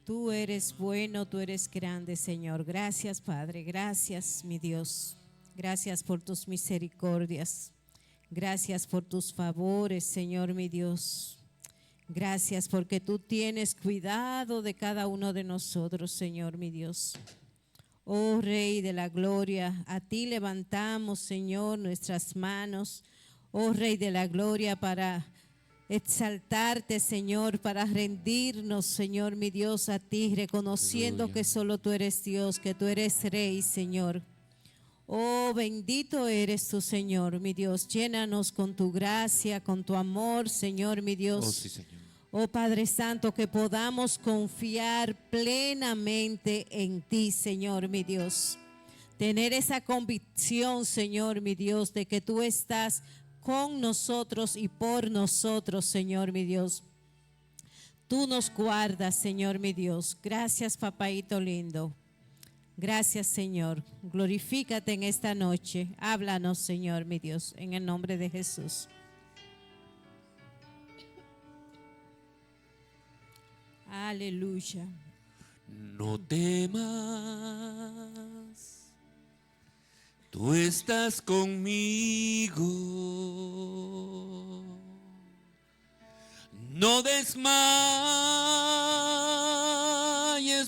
Tú eres bueno, tú eres grande, Señor. Gracias, Padre. Gracias, mi Dios. Gracias por tus misericordias. Gracias por tus favores, Señor, mi Dios. Gracias porque tú tienes cuidado de cada uno de nosotros, Señor, mi Dios. Oh Rey de la gloria, a ti levantamos, Señor, nuestras manos. Oh Rey de la gloria, para exaltarte, Señor, para rendirnos, Señor, mi Dios, a ti, reconociendo Aleluya. que solo tú eres Dios, que tú eres Rey, Señor. Oh, bendito eres tú, Señor, mi Dios. Llénanos con tu gracia, con tu amor, Señor, mi Dios. Oh, sí, Señor. Oh Padre Santo, que podamos confiar plenamente en ti, Señor, mi Dios. Tener esa convicción, Señor, mi Dios, de que tú estás con nosotros y por nosotros, Señor, mi Dios. Tú nos guardas, Señor, mi Dios. Gracias, papaito lindo. Gracias, Señor. Glorifícate en esta noche. Háblanos, Señor, mi Dios, en el nombre de Jesús. Aleluya. No temas, tú estás conmigo. No desmayes,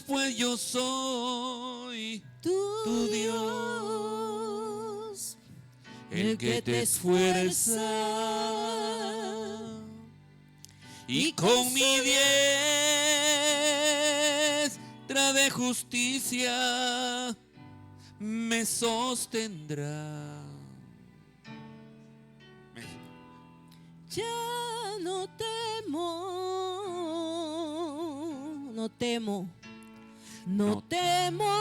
pues yo soy tu Dios, el que te esfuerza. Y con mi diestra de justicia me sostendrá. Ya no temo, no temo, no temo.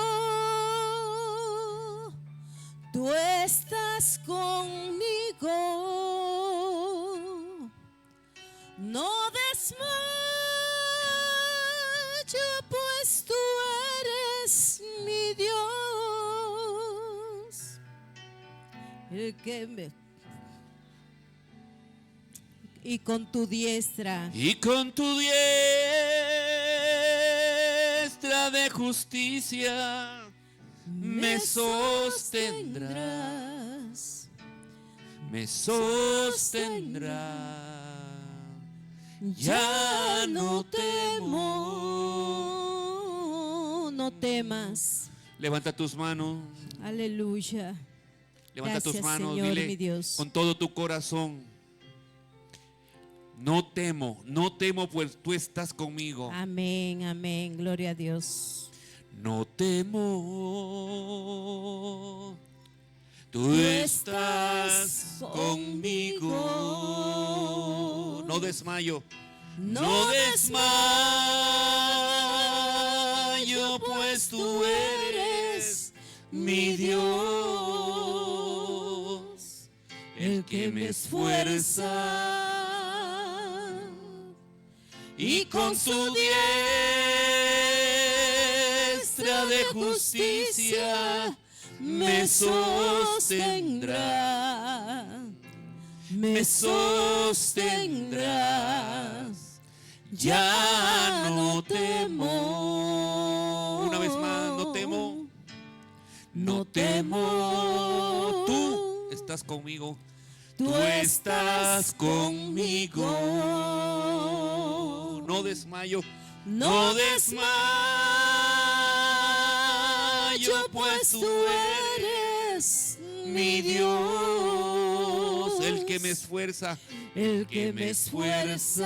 Tú estás conmigo. No desmayo, pues tú eres mi Dios, el que me... Y con tu diestra, Y con tu diestra de justicia me sostendrás. Me sostendrás. Ya no temo. no temas. Levanta tus manos. Aleluya. Levanta tus Gracias, manos. Señor, Dile mi Dios. con todo tu corazón. No temo, pues tú estás conmigo. Amén, amén. Gloria a Dios. No temo. Tú estás conmigo. No desmayo. No desmayo, pues tú eres mi Dios, el que me esfuerza. Y con su diestra de justicia me sostendrá. Me sostendrás. Ya no temo. Una vez más, no temo. No temo. Tú estás conmigo. Tú estás conmigo. No desmayo. No desmayo, pues tú eres mi Dios, el que me esfuerza, el que me esfuerza.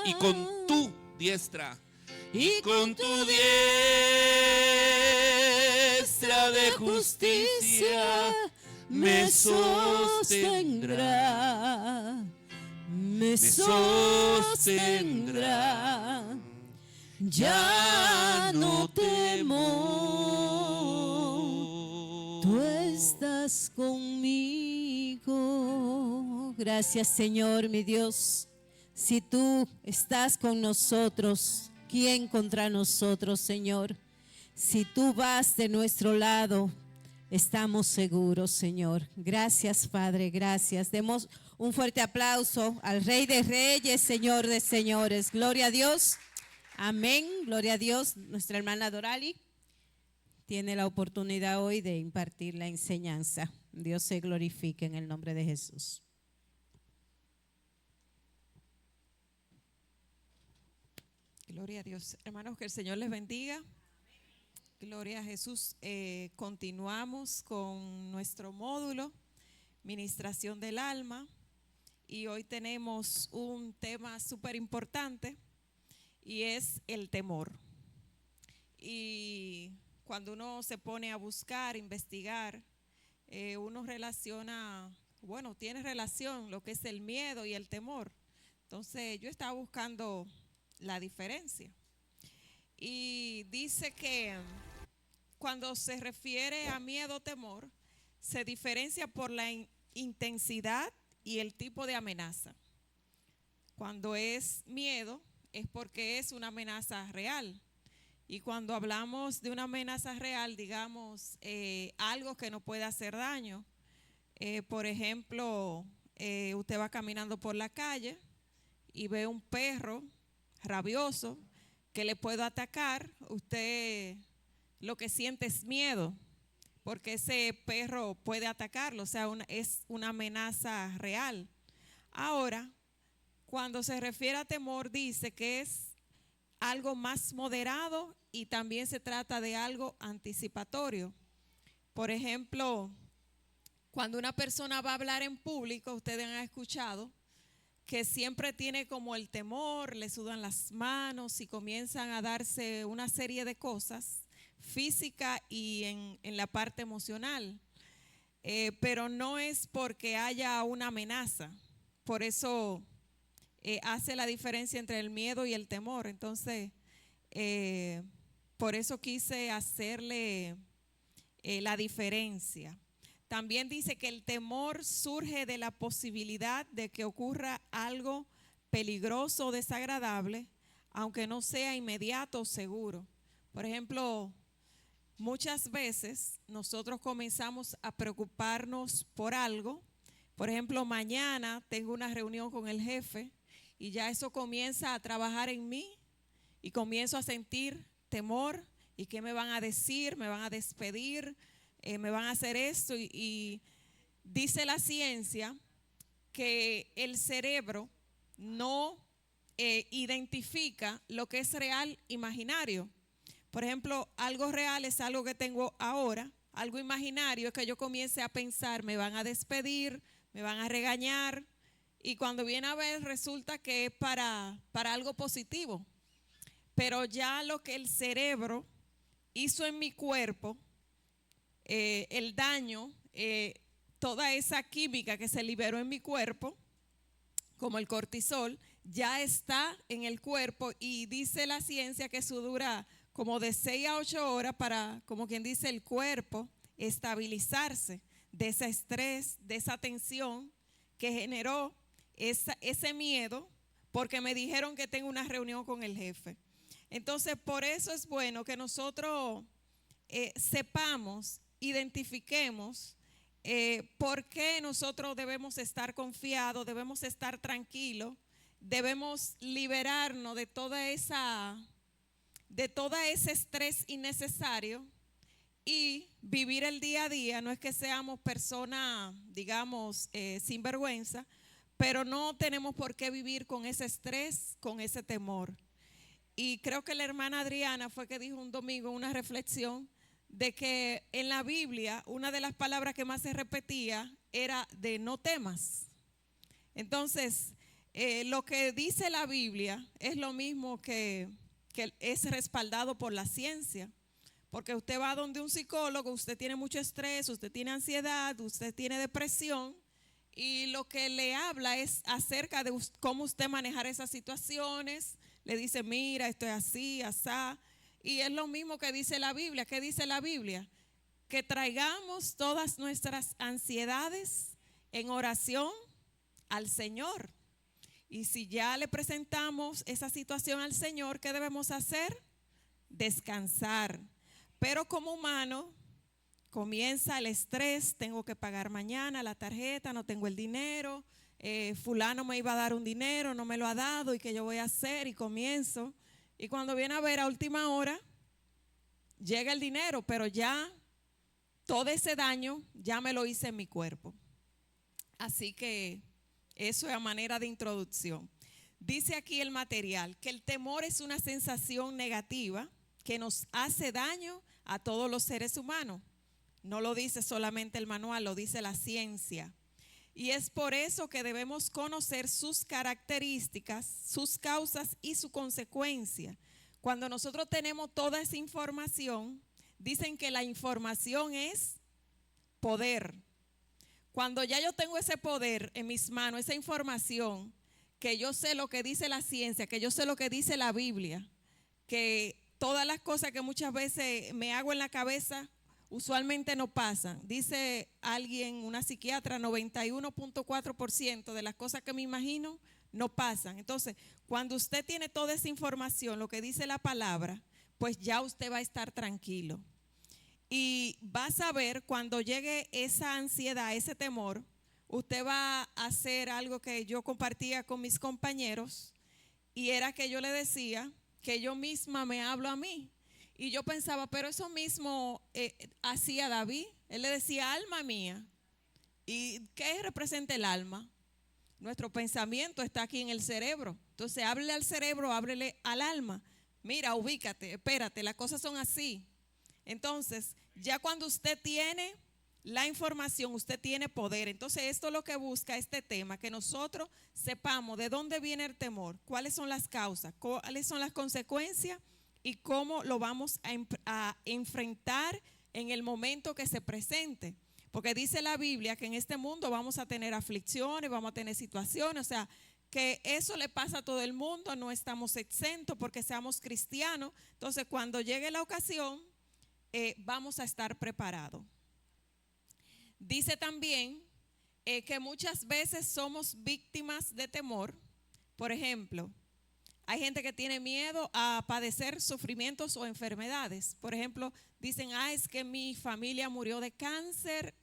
Y con tu diestra, y con tu diestra de justicia me sostendrá. Me sostendrá. Ya no temo. Tú estás conmigo. Gracias, Señor, mi Dios. Si tú estás con nosotros, ¿quién contra nosotros, Señor? Si tú vas de nuestro lado, estamos seguros, Señor. Gracias, Padre, gracias. Demos un fuerte aplauso al Rey de Reyes, Señor de Señores. Gloria a Dios. Amén, gloria a Dios. Nuestra hermana Dorali tiene la oportunidad hoy de impartir la enseñanza. Dios se glorifique en el nombre de Jesús. Gloria a Dios. Hermanos, que el Señor les bendiga. Gloria a Jesús. Continuamos con nuestro módulo, Ministración del Alma. Y hoy tenemos un tema súper importante y es el temor. Y cuando uno se pone a buscar, investigar, uno relaciona, bueno, tiene relación lo que es el miedo y el temor. Entonces yo estaba buscando la diferencia. Y dice que cuando se refiere a miedo o temor, se diferencia por la intensidad y el tipo de amenaza. Cuando es miedo es porque es una amenaza real. Y cuando hablamos de una amenaza real, digamos, algo que no puede hacer daño. Por ejemplo, usted va caminando por la calle y ve un perro rabioso que le puede atacar. Usted lo que siente es miedo, porque ese perro puede atacarlo, o sea, es una amenaza real. Ahora, cuando se refiere a temor, dice que es algo más moderado y también se trata de algo anticipatorio. Por ejemplo, cuando una persona va a hablar en público, ustedes han escuchado que siempre tiene como el temor, le sudan las manos y comienzan a darse una serie de cosas física y en la parte emocional, pero no es porque haya una amenaza. Por eso hace la diferencia entre el miedo y el temor. Entonces, por eso quise hacerle la diferencia. También dice que el temor surge de la posibilidad de que ocurra algo peligroso o desagradable, aunque no sea inmediato o seguro. Por ejemplo, muchas veces nosotros comenzamos a preocuparnos por algo. Por ejemplo, mañana tengo una reunión con el jefe y ya eso comienza a trabajar en mí y comienzo a sentir temor. ¿Y qué me van a decir? ¿Me van a despedir? ¿Me van a hacer esto? Y dice la ciencia que el cerebro no identifica lo que es real imaginario. Por ejemplo, algo real es algo que tengo ahora, algo imaginario es que yo comience a pensar, me van a despedir, me van a regañar, y cuando viene a ver resulta que es para algo positivo. Pero ya lo que el cerebro hizo en mi cuerpo, el daño, toda esa química que se liberó en mi cuerpo, como el cortisol, ya está en el cuerpo, y dice la ciencia que eso dura como de 6 a 8 horas para, como quien dice, el cuerpo estabilizarse de ese estrés, de esa tensión que generó ese miedo, porque me dijeron que tengo una reunión con el jefe. Entonces, por eso es bueno que nosotros sepamos, identifiquemos por qué nosotros debemos estar confiados, debemos estar tranquilos, debemos liberarnos de todo ese estrés innecesario y vivir el día a día. No es que seamos personas, digamos, sin vergüenza, pero no tenemos por qué vivir con ese estrés, con ese temor. Y creo que la hermana Adriana fue que dijo un domingo una reflexión de que en la Biblia una de las palabras que más se repetía era de no temas. Entonces, lo que dice la Biblia es lo mismo que es respaldado por la ciencia. Porque usted va donde un psicólogo, usted tiene mucho estrés, usted tiene ansiedad, usted tiene depresión, y lo que le habla es acerca de cómo usted manejar esas situaciones. Le dice, mira, esto es así, asá. Y es lo mismo que dice la Biblia. ¿Qué dice la Biblia? Que traigamos todas nuestras ansiedades en oración al Señor. Y si ya le presentamos esa situación al Señor, ¿qué debemos hacer? Descansar. Pero como humano comienza el estrés, tengo que pagar mañana la tarjeta, no tengo el dinero, fulano me iba a dar un dinero, no me lo ha dado, ¿y qué yo voy a hacer? Y comienzo Y cuando viene a ver a última hora, llega el dinero, pero ya todo ese daño ya me lo hice en mi cuerpo. Así que eso es a manera de introducción. Dice aquí el material que el temor es una sensación negativa que nos hace daño a todos los seres humanos. No lo dice solamente el manual, lo dice la ciencia. Y es por eso que debemos conocer sus características, sus causas y su consecuencia. Cuando nosotros tenemos toda esa información, dicen que la información es poder. Cuando ya yo tengo ese poder en mis manos, esa información, que yo sé lo que dice la ciencia, que yo sé lo que dice la Biblia, que todas las cosas que muchas veces me hago en la cabeza usualmente no pasan. Dice alguien, una psiquiatra, 91.4% de las cosas que me imagino no pasan. Entonces, cuando usted tiene toda esa información, lo que dice la palabra, pues ya usted va a estar tranquilo. Y va a saber cuando llegue esa ansiedad, ese temor, usted va a hacer algo que yo compartía con mis compañeros, y era que yo le decía que yo misma me hablo a mí. Y yo pensaba, pero eso mismo hacía David. Él le decía, alma mía. ¿Y qué representa el alma? Nuestro pensamiento está aquí en el cerebro. Entonces, háblele al cerebro, háblele al alma. Mira, ubícate, espérate, las cosas son así. Entonces, ya cuando usted tiene la información, usted tiene poder. Entonces, esto es lo que busca este tema, que nosotros sepamos de dónde viene el temor, cuáles son las causas, cuáles son las consecuencias y cómo lo vamos a enfrentar en el momento que se presente. Porque dice la Biblia que en este mundo vamos a tener aflicciones, vamos a tener situaciones, o sea, que eso le pasa a todo el mundo, no estamos exentos porque seamos cristianos. Entonces, cuando llegue la ocasión, vamos a estar preparados. Dice también que muchas veces somos víctimas de temor. Por ejemplo, hay gente que tiene miedo a padecer sufrimientos o enfermedades. Por ejemplo, dicen, es que mi familia murió de cáncer,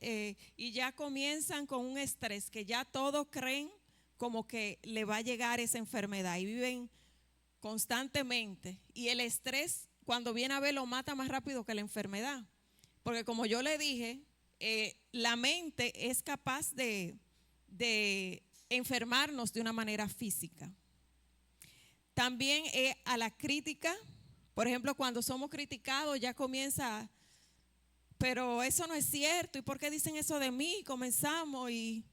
y ya comienzan con un estrés que ya todos creen como que le va a llegar esa enfermedad y viven constantemente. Y el estrés, cuando viene a ver, lo mata más rápido que la enfermedad. Porque como yo le dije, la mente es capaz de enfermarnos de una manera física. También a la crítica. Por ejemplo, cuando somos criticados ya comienza, pero eso no es cierto, ¿y por qué dicen eso de mí? Comenzamos y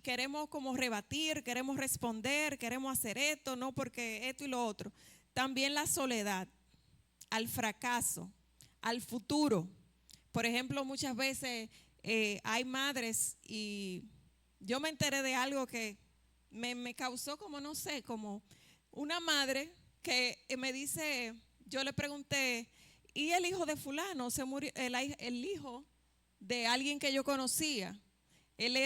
queremos como rebatir, queremos responder, queremos hacer esto, no porque esto y lo otro. También la soledad, al fracaso, al futuro. Por ejemplo, muchas veces hay madres, y yo me enteré de algo que me causó como, no sé, como una madre que me dice, yo le pregunté, ¿y el hijo de fulano? Se murió, el hijo de alguien que yo conocía. Él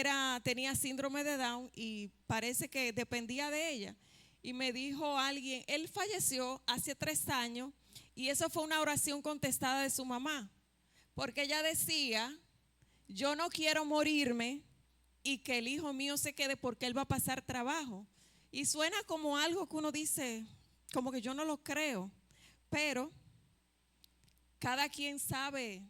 tenía síndrome de Down y parece que dependía de ella. Y me dijo alguien, él falleció hace 3 años y eso fue una oración contestada de su mamá. Porque ella decía, yo no quiero morirme y que el hijo mío se quede porque él va a pasar trabajo. Y suena como algo que uno dice, como que yo no lo creo. Pero cada quien sabe.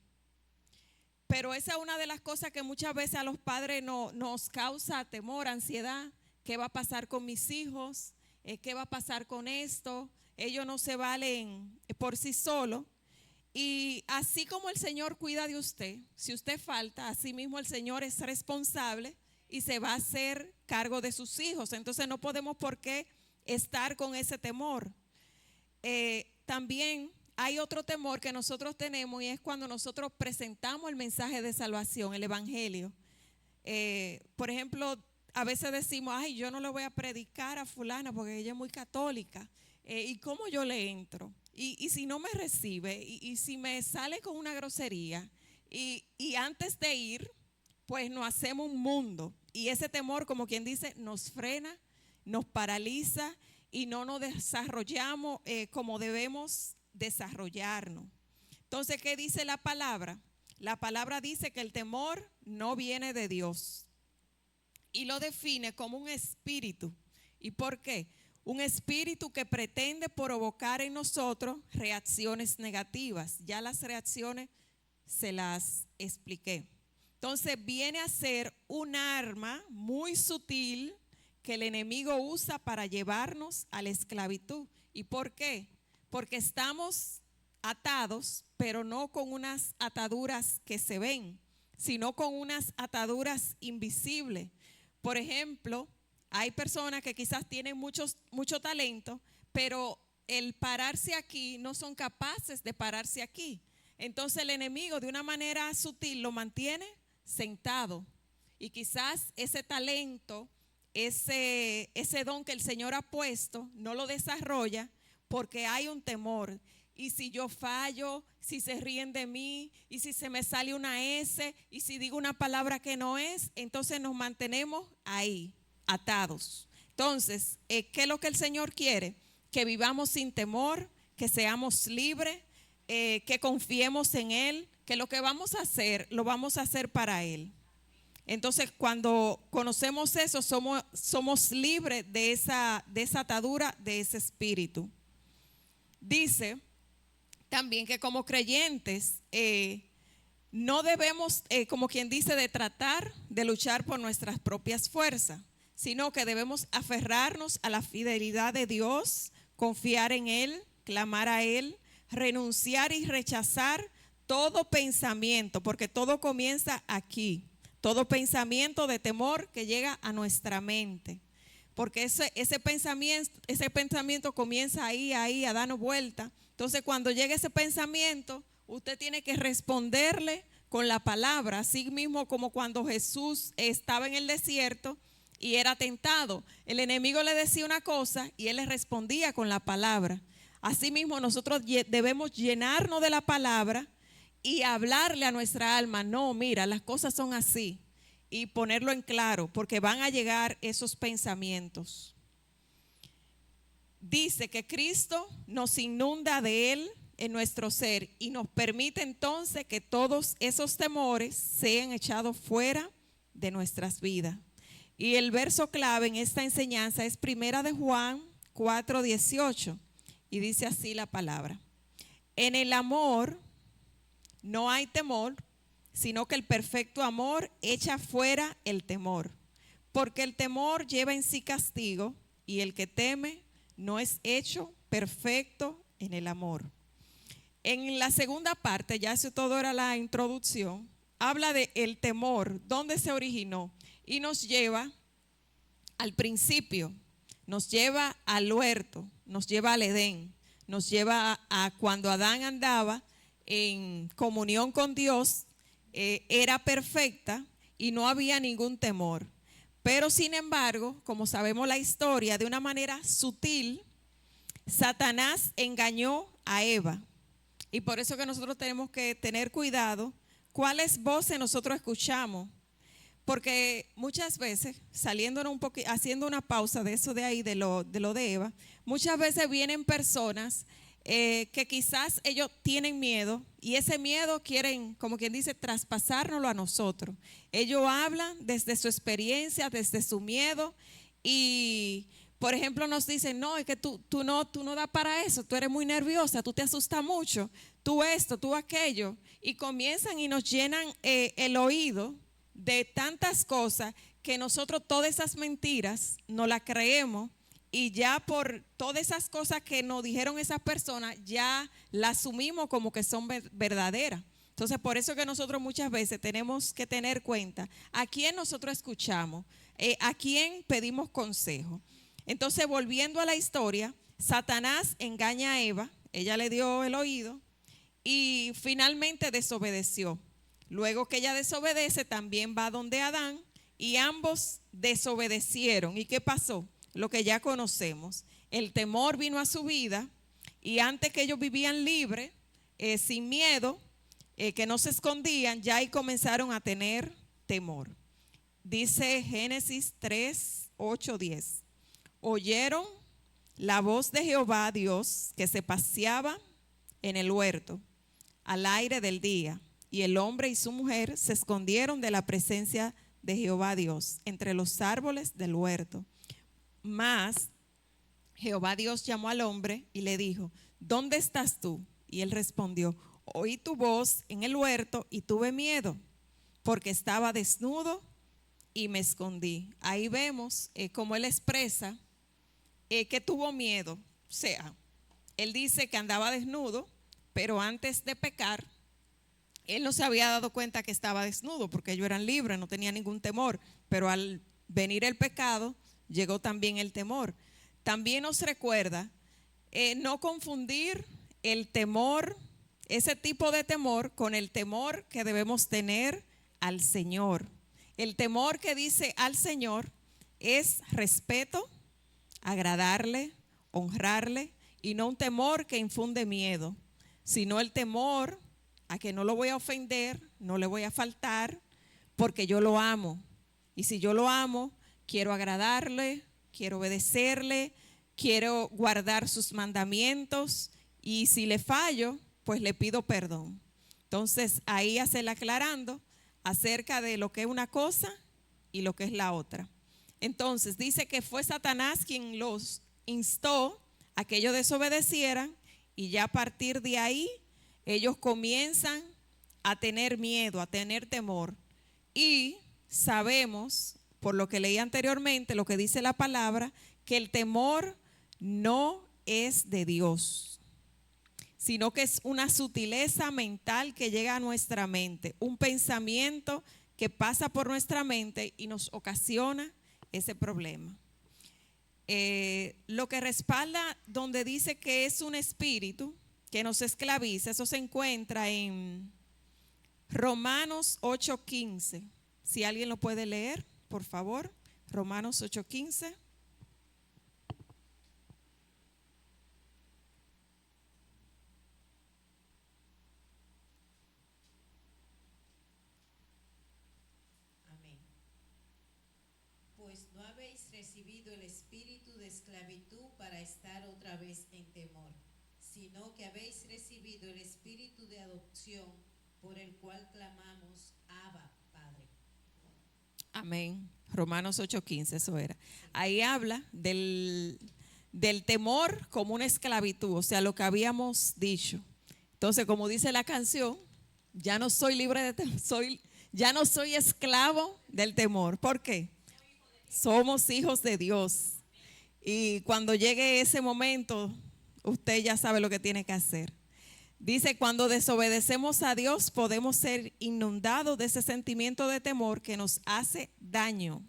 Pero esa es una de las cosas que muchas veces a los padres nos causa temor, ansiedad. ¿Qué va a pasar con mis hijos? ¿Qué va a pasar con esto? Ellos no se valen por sí solos. Y así como el Señor cuida de usted, si usted falta, así mismo el Señor es responsable y se va a hacer cargo de sus hijos. Entonces no podemos por qué estar con ese temor. También hay otro temor que nosotros tenemos, y es cuando nosotros presentamos el mensaje de salvación, el evangelio. Por ejemplo, a veces decimos, yo no le voy a predicar a fulana porque ella es muy católica. ¿Y cómo yo le entro? Y si no me recibe, y si me sale con una grosería, y antes de ir, pues nos hacemos un mundo. Y ese temor, como quien dice, nos frena, nos paraliza y no nos desarrollamos como debemos desarrollarnos. Entonces, ¿qué dice la palabra? La palabra dice que el temor no viene de Dios y lo define como un espíritu. ¿Y por qué? un espíritu que pretende provocar en nosotros reacciones negativas. Ya las reacciones se las expliqué. Entonces viene a ser un arma muy sutil que el enemigo usa para llevarnos a la esclavitud. ¿Y por qué? Porque estamos atados, pero no con unas ataduras que se ven, sino con unas ataduras invisibles. Por ejemplo, hay personas que quizás tienen mucho talento, pero el pararse aquí no son capaces de pararse aquí. Entonces el enemigo de una manera sutil lo mantiene sentado. Y quizás ese talento, ese don que el Señor ha puesto, no lo desarrolla porque hay un temor. Y si yo fallo, si se ríen de mí, y si se me sale una S, y si digo una palabra que no es, entonces nos mantenemos ahí, atados. Entonces, ¿qué es lo que el Señor quiere? Que vivamos sin temor, que seamos libres, que confiemos en Él, que lo que vamos a hacer, lo vamos a hacer para Él. Entonces, cuando conocemos eso, somos libres de esa atadura, de ese espíritu. Dice también que como creyentes no debemos, como quien dice, de tratar de luchar por nuestras propias fuerzas, sino que debemos aferrarnos a la fidelidad de Dios, confiar en Él, clamar a Él, renunciar y rechazar todo pensamiento, porque todo comienza aquí, todo pensamiento de temor que llega a nuestra mente. Porque ese pensamiento comienza ahí a darnos vuelta. Entonces, cuando llega ese pensamiento, usted tiene que responderle con la palabra, así mismo como cuando Jesús estaba en el desierto y era tentado. El enemigo le decía una cosa y él le respondía con la palabra. Así mismo nosotros debemos llenarnos de la palabra y hablarle a nuestra alma, no, mira, las cosas son así. Y ponerlo en claro, porque van a llegar esos pensamientos. Dice que Cristo nos inunda de Él en nuestro ser y nos permite entonces que todos esos temores sean echados fuera de nuestras vidas. Y el verso clave en esta enseñanza es 1 de Juan 4:18 y dice así la palabra: en el amor no hay temor, sino que el perfecto amor echa fuera el temor, porque el temor lleva en sí castigo y el que teme no es hecho perfecto en el amor. En la segunda parte, ya eso todo era la introducción, habla de el temor, dónde se originó y nos lleva al principio, nos lleva al huerto, nos lleva al Edén, nos lleva a cuando Adán andaba en comunión con Dios. Era perfecta y no había ningún temor. Pero sin embargo, como sabemos la historia, de una manera sutil, Satanás engañó a Eva. Y por eso que nosotros tenemos que tener cuidado cuáles voces nosotros escuchamos. Porque muchas veces, saliéndonos un poquito, haciendo una pausa de eso de ahí, de lo de Eva, muchas veces vienen personas que quizás ellos tienen miedo y ese miedo quieren, como quien dice, traspasárnoslo a nosotros. Ellos hablan desde su experiencia, desde su miedo y, por ejemplo, nos dicen, no, es que tú no das para eso, tú eres muy nerviosa, tú te asustas mucho, tú esto, tú aquello. Y comienzan y nos llenan el oído de tantas cosas que nosotros todas esas mentiras no las creemos. Y ya por todas esas cosas que nos dijeron esas personas, ya las asumimos como que son verdaderas. Entonces, por eso que nosotros muchas veces tenemos que tener cuenta a quién nosotros escuchamos, a quién pedimos consejo. Entonces, volviendo a la historia, Satanás engaña a Eva, ella le dio el oído y finalmente desobedeció. Luego que ella desobedece, también va donde Adán y ambos desobedecieron. ¿Y qué pasó? Lo que ya conocemos, el temor vino a su vida y antes que ellos vivían libres, sin miedo, que no se escondían, ya ahí comenzaron a tener temor. Dice Génesis 3, 8, 10. Oyeron la voz de Jehová Dios que se paseaba en el huerto al aire del día y el hombre y su mujer se escondieron de la presencia de Jehová Dios entre los árboles del huerto. Mas Jehová Dios llamó al hombre y le dijo, ¿dónde estás tú? Y él respondió, oí tu voz en el huerto y tuve miedo, porque estaba desnudo y me escondí. Ahí vemos cómo él expresa que tuvo miedo. O sea, él dice que andaba desnudo, pero antes de pecar, él no se había dado cuenta que estaba desnudo, porque ellos eran libres, no tenía ningún temor. Pero al venir el pecado, llegó también el temor. También nos recuerda no confundir el temor, ese tipo de temor, con el temor que debemos tener al Señor. El temor que dice al Señor es respeto, agradarle, honrarle, y no un temor que infunde miedo, sino el temor a que no lo voy a ofender, no le voy a faltar, porque yo lo amo. Y si yo lo amo, quiero agradarle, quiero obedecerle, quiero guardar sus mandamientos, y si le fallo, pues le pido perdón. Entonces ahí hace el aclarando acerca de lo que es una cosa y lo que es la otra. Entonces dice que fue Satanás quien los instó a que ellos desobedecieran, y ya a partir de ahí ellos comienzan a tener miedo, a tener temor. Y sabemos, por lo que leí anteriormente, lo que dice la palabra, que el temor no es de Dios, sino que es una sutileza mental que llega a nuestra mente, un pensamiento que pasa por nuestra mente y nos ocasiona ese problema. Lo que respalda donde dice que es un espíritu que nos esclaviza, eso se encuentra en Romanos 8:15. Si alguien lo puede leer, por favor. Romanos 8:15. Amén. Pues no habéis recibido el espíritu de esclavitud para estar otra vez en temor, sino que habéis recibido el espíritu de adopción, por el cual clamamos, Abba, Padre. Amén. Romanos 8:15, eso era. Ahí habla del temor como una esclavitud, o sea, lo que habíamos dicho. Entonces, como dice la canción, ya no soy libre de temor, ya no soy esclavo del temor. ¿Por qué? Somos hijos de Dios. Y cuando llegue ese momento, usted ya sabe lo que tiene que hacer. Dice, cuando desobedecemos a Dios, podemos ser inundados de ese sentimiento de temor que nos hace daño.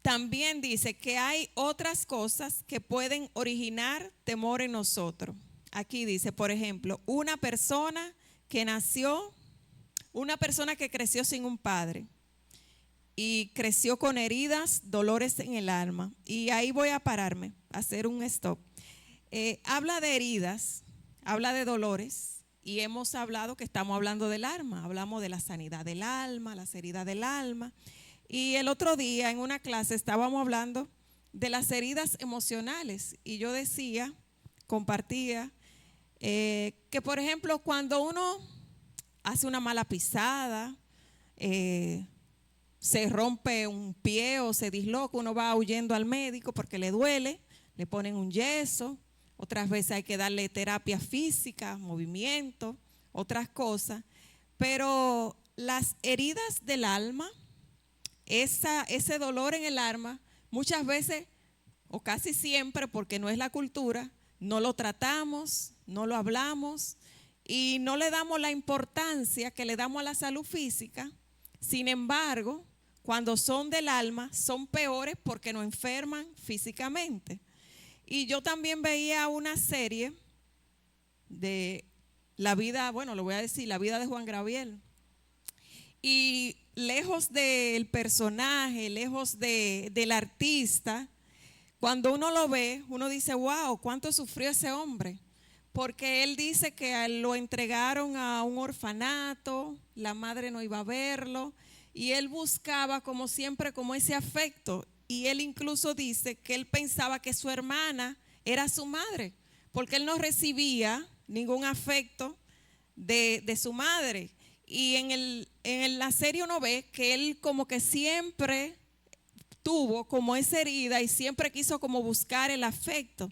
También dice que hay otras cosas que pueden originar temor en nosotros. Aquí dice, por ejemplo, una persona que creció sin un padre y creció con heridas, dolores en el alma. Y ahí voy a pararme, a hacer un stop. Habla de heridas, habla de dolores, y hemos hablado que estamos hablando del alma, hablamos de la sanidad del alma, las heridas del alma. Y el otro día en una clase estábamos hablando de las heridas emocionales, y yo decía, compartía, que por ejemplo cuando uno hace una mala pisada, se rompe un pie o se disloca, uno va huyendo al médico porque le duele, le ponen un yeso. Otras veces hay que darle terapia física, movimiento, otras cosas. Pero las heridas del alma, ese dolor en el alma, muchas veces o casi siempre, porque no es la cultura, no lo tratamos, no lo hablamos y no le damos la importancia que le damos a la salud física. Sin embargo, cuando son del alma, son peores porque nos enferman físicamente. Y yo también veía una serie de la vida, bueno, lo voy a decir, la vida de Juan Gabriel. Y lejos del personaje, lejos del artista, cuando uno lo ve, uno dice, wow, ¿cuánto sufrió ese hombre? Porque él dice que lo entregaron a un orfanato, la madre no iba a verlo, y él buscaba como siempre como ese afecto. Y él incluso dice que él pensaba que su hermana era su madre, porque él no recibía ningún afecto de su madre. Y en la serie uno ve que él como que siempre tuvo como esa herida y siempre quiso como buscar el afecto.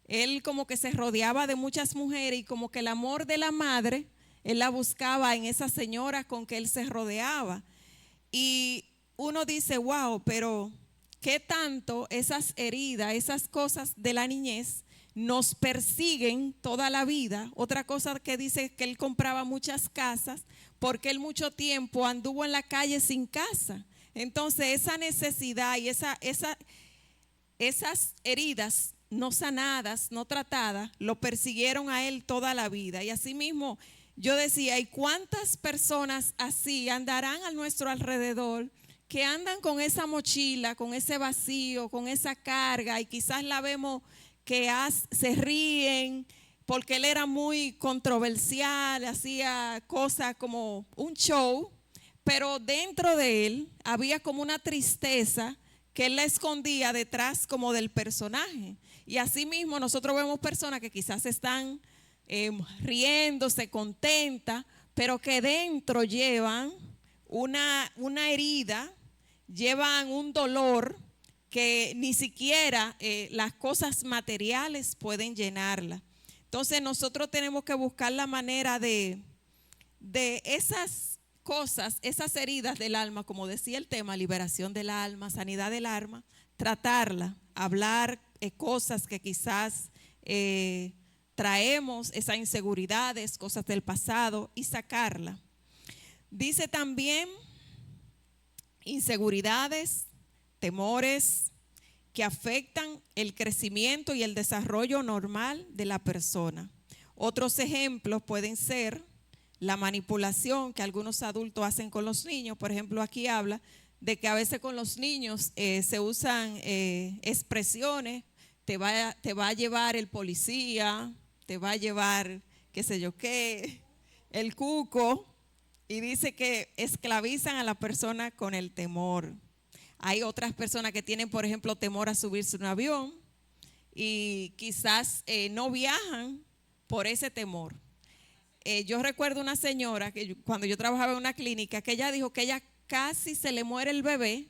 Él como que se rodeaba de muchas mujeres y como que el amor de la madre, él la buscaba en esas señoras con que él se rodeaba. Y uno dice, wow, pero ¿qué tanto esas heridas, esas cosas de la niñez nos persiguen toda la vida? Otra cosa que dice que él compraba muchas casas porque él mucho tiempo anduvo en la calle sin casa. Entonces esa necesidad y esas heridas no sanadas, no tratadas, lo persiguieron a él toda la vida. Y así mismo yo decía, ¿y cuántas personas así andarán a nuestro alrededor que andan con esa mochila, con ese vacío, con esa carga, y quizás la vemos que se ríen porque él era muy controversial, hacía cosas como un show, pero dentro de él había como una tristeza que él la escondía detrás como del personaje. Y así mismo nosotros vemos personas que quizás están riéndose, contentas, pero que dentro llevan una herida, llevan un dolor que ni siquiera las cosas materiales pueden llenarla. Entonces nosotros tenemos que buscar la manera de esas cosas, esas heridas del alma, como decía el tema, liberación del alma, sanidad del alma, tratarla, hablar cosas que quizás traemos, esas inseguridades, cosas del pasado, y sacarla. Dice también inseguridades, temores que afectan el crecimiento y el desarrollo normal de la persona. Otros ejemplos pueden ser la manipulación que algunos adultos hacen con los niños. Por ejemplo, aquí habla de que a veces con los niños se usan expresiones, te va a llevar el policía, te va a llevar qué sé yo qué, el cuco, y dice que esclavizan a la persona con el temor. Hay otras personas que tienen, por ejemplo, temor a subirse a un avión y quizás no viajan por ese temor. Yo recuerdo una señora que cuando yo trabajaba en una clínica, que ella dijo que ella casi se le muere el bebé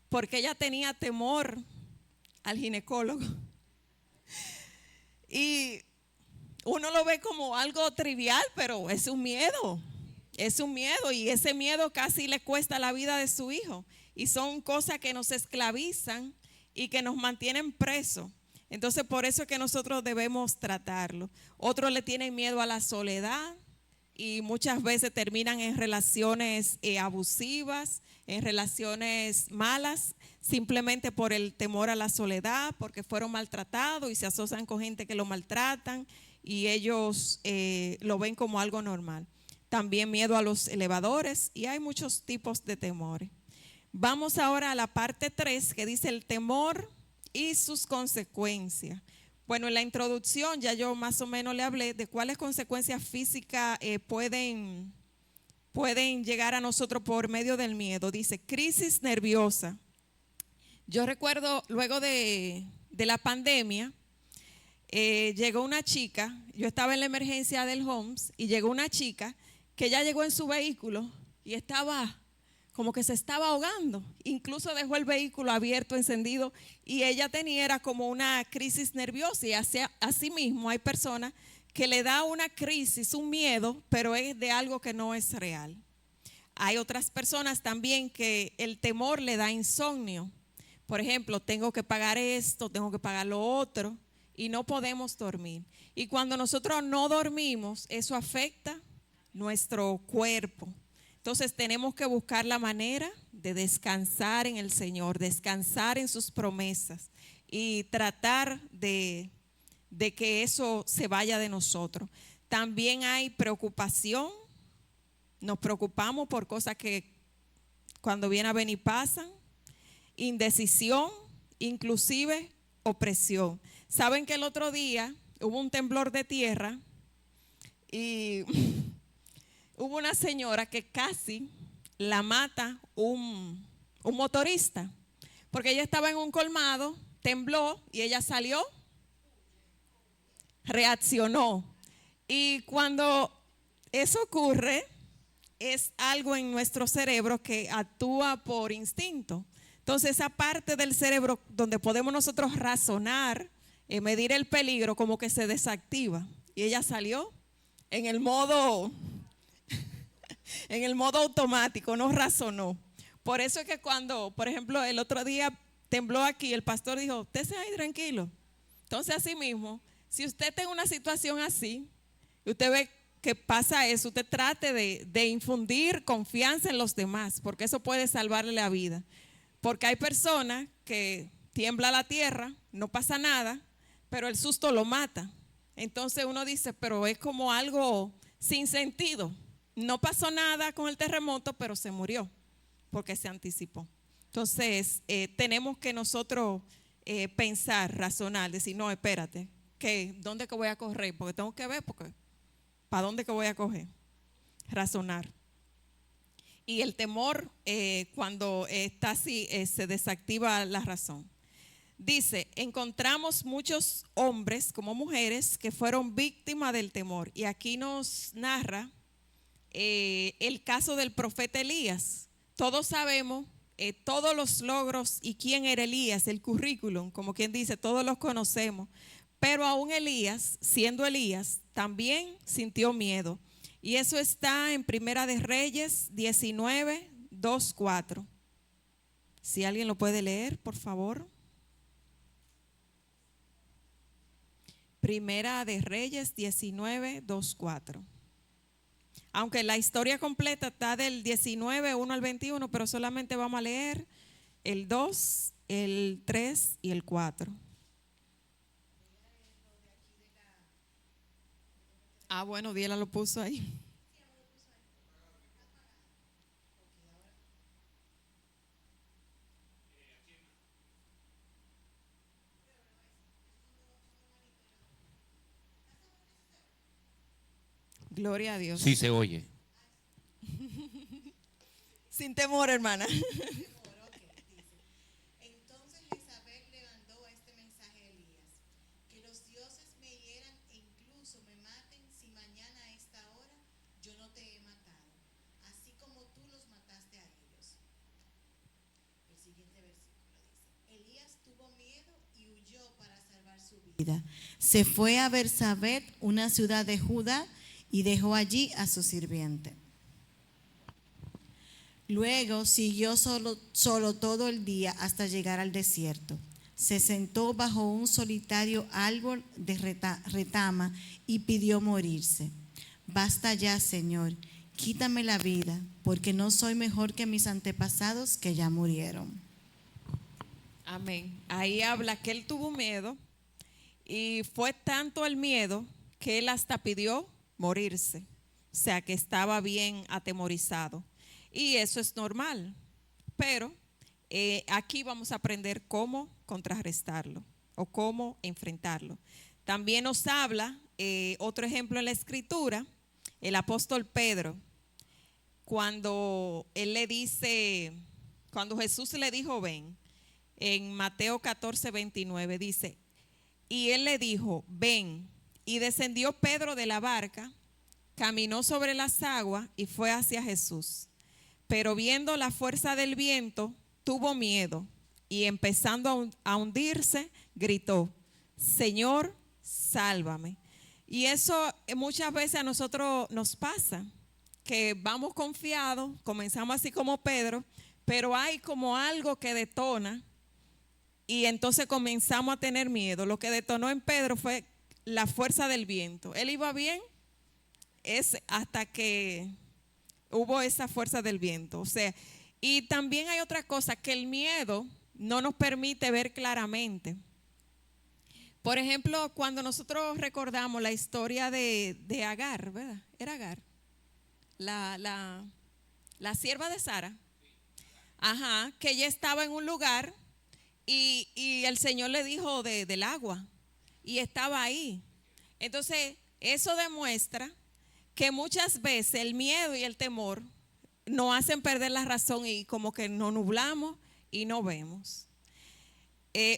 porque ella tenía temor al ginecólogo. Y uno lo ve como algo trivial, pero es un miedo, y ese miedo casi le cuesta la vida de su hijo. Y son cosas que nos esclavizan y que nos mantienen presos. Entonces por eso es que nosotros debemos tratarlo. Otros le tienen miedo a la soledad y muchas veces terminan en relaciones abusivas, en relaciones malas, simplemente por el temor a la soledad, porque fueron maltratados y se asocian con gente que lo maltratan y ellos lo ven como algo normal. También miedo a los elevadores, y hay muchos tipos de temores. Vamos ahora a la parte 3, que dice el temor y sus consecuencias. Bueno, en la introducción ya yo más o menos le hablé de cuáles consecuencias físicas pueden llegar a nosotros por medio del miedo. Dice crisis nerviosa. Yo recuerdo luego de la pandemia, llegó una chica, yo estaba en la emergencia del Homs y llegó una chica que ya llegó en su vehículo y estaba como que se estaba ahogando, incluso dejó el vehículo abierto, encendido, y ella era como una crisis nerviosa. Y así mismo hay personas que le da una crisis, un miedo, pero es de algo que no es real. Hay otras personas también que el temor le da insomnio. Por ejemplo, tengo que pagar esto, tengo que pagar lo otro, y no podemos dormir. Y cuando nosotros no dormimos, eso afecta nuestro cuerpo. Entonces tenemos que buscar la manera de descansar en el Señor, descansar en sus promesas y tratar de que eso se vaya de nosotros. También hay preocupación, nos preocupamos por cosas que cuando vienen a venir pasan, indecisión, inclusive opresión. Saben que el otro día hubo un temblor de tierra y hubo una señora que casi la mata un motorista, porque ella estaba en un colmado, tembló y ella salió, reaccionó. Y cuando eso ocurre, es algo en nuestro cerebro que actúa por instinto. Entonces esa parte del cerebro donde podemos nosotros razonar, medir el peligro, como que se desactiva. Y ella salió en el modo automático, no razonó. Por eso es que cuando, por ejemplo, el otro día tembló aquí, el pastor dijo, usted se ahí tranquilo. Entonces así mismo, si usted está en una situación así, y usted ve que pasa eso, usted trate de infundir confianza en los demás, porque eso puede salvarle la vida. Porque hay personas que tiembla la tierra, no pasa nada, pero el susto lo mata. Entonces uno dice, pero es como algo sin sentido. No pasó nada con el terremoto, pero se murió porque se anticipó. Entonces tenemos que nosotros pensar, razonar, decir, no, espérate, ¿dónde que voy a correr? Porque tengo que ver, porque ¿para dónde que voy a coger? Razonar. Y el temor, cuando está así, se desactiva la razón. Dice, encontramos muchos hombres como mujeres que fueron víctimas del temor. Y aquí nos narra el caso del profeta Elías. Todos sabemos todos los logros y quién era Elías, el currículum, como quien dice, todos los conocemos. Pero aún Elías, siendo Elías, también sintió miedo. Y eso está en Primera de Reyes 19, 2, 4. Si alguien lo puede leer, por favor. Primera de Reyes 19, 2, 4. Aunque la historia completa está del 19, 1 al 21, pero solamente vamos a leer el 2, el 3 y el 4. Ah, bueno, Diela lo puso ahí. Gloria a Dios. Sí se oye. Sin temor, hermana. Entonces Jezabel levantó este mensaje a Elías: que los dioses me hieran e incluso me maten si mañana a esta hora yo no te he matado, así como tú los mataste a ellos. El siguiente versículo dice: Elías tuvo miedo y huyó para salvar su vida. Se fue a Bersabet, una ciudad de Judá, y dejó allí a su sirviente. Luego siguió solo todo el día hasta llegar al desierto. Se sentó bajo un solitario árbol de retama y pidió morirse. Basta ya, Señor, quítame la vida, porque no soy mejor que mis antepasados que ya murieron. Amén. Ahí habla que él tuvo miedo y fue tanto el miedo que él hasta pidió morirse. O sea, que estaba bien atemorizado. Y eso es normal, pero aquí vamos a aprender cómo contrarrestarlo o cómo enfrentarlo. También nos habla otro ejemplo en la escritura, el apóstol Pedro, cuando él le dice, cuando Jesús le dijo ven, en Mateo 14, 29 dice, y él le dijo ven, y descendió Pedro de la barca, caminó sobre las aguas y fue hacia Jesús. Pero viendo la fuerza del viento, tuvo miedo y empezando a hundirse, gritó, Señor, sálvame. Y eso muchas veces a nosotros nos pasa, que vamos confiados, comenzamos así como Pedro, pero hay como algo que detona y entonces comenzamos a tener miedo. Lo que detonó en Pedro fue la fuerza del viento. Él iba bien, es hasta que hubo esa fuerza del viento. O sea, y también hay otra cosa, que el miedo no nos permite ver claramente. Por ejemplo, cuando nosotros recordamos la historia de Agar, ¿verdad? Era Agar, la sierva de Sara. Ajá, que ella estaba en un lugar y el Señor le dijo del agua y estaba ahí. Entonces, eso demuestra que muchas veces el miedo y el temor nos hacen perder la razón y como que nos nublamos y no vemos.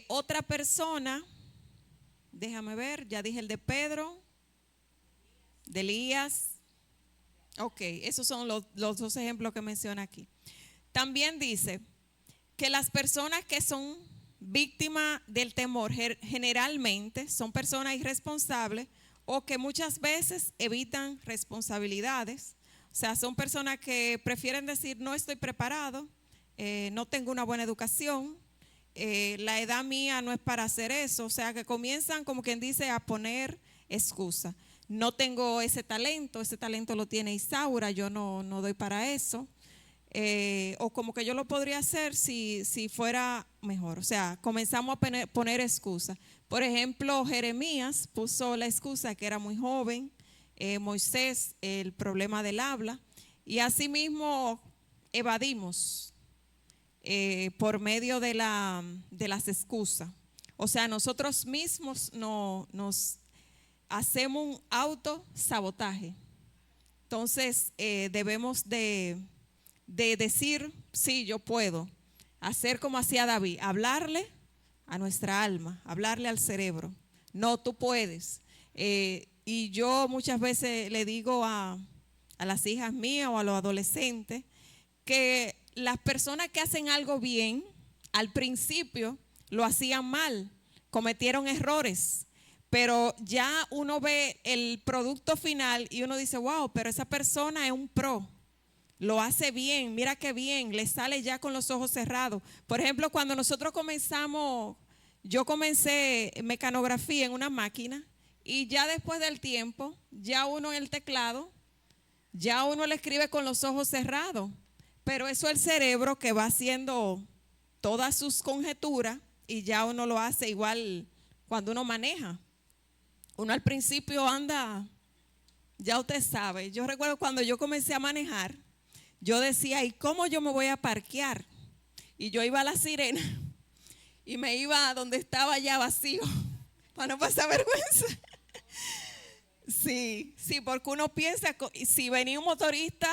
Otra persona, déjame ver, ya dije el de Pedro, de Elías. Ok, esos son los dos ejemplos que menciona aquí. También dice que las personas que son víctimas del temor generalmente son personas irresponsables o que muchas veces evitan responsabilidades. O sea, son personas que prefieren decir no estoy preparado, no tengo una buena educación, la edad mía no es para hacer eso. O sea, que comienzan, como quien dice, a poner excusa. No tengo ese talento lo tiene Isaura, yo no doy para eso. O como que yo lo podría hacer si fuera mejor. O sea, comenzamos a poner excusas. Por ejemplo, Jeremías puso la excusa que era muy joven, Moisés el problema del habla, y asimismo evadimos por medio de las excusas. O sea, nosotros mismos nos hacemos un autosabotaje. Entonces debemos de decir, sí, yo puedo. Hacer como hacía David, hablarle a nuestra alma, hablarle al cerebro. No, tú puedes. Y yo muchas veces le digo a las hijas mías o a los adolescentes que las personas que hacen algo bien, al principio lo hacían mal, cometieron errores. Pero ya uno ve el producto final y uno dice, wow, pero esa persona es un pro. Lo hace bien, mira qué bien, le sale ya con los ojos cerrados. Por ejemplo, cuando nosotros comenzamos, yo comencé mecanografía en una máquina y ya después del tiempo, ya uno en el teclado, ya uno le escribe con los ojos cerrados. Pero eso es el cerebro que va haciendo todas sus conjeturas y ya uno lo hace igual cuando uno maneja. Uno al principio anda, ya usted sabe, yo recuerdo cuando yo comencé a manejar, yo decía, ¿y cómo yo me voy a parquear? Y yo iba a La Sirena y me iba a donde estaba ya vacío para no pasar vergüenza. Sí, porque uno piensa, si venía un motorista,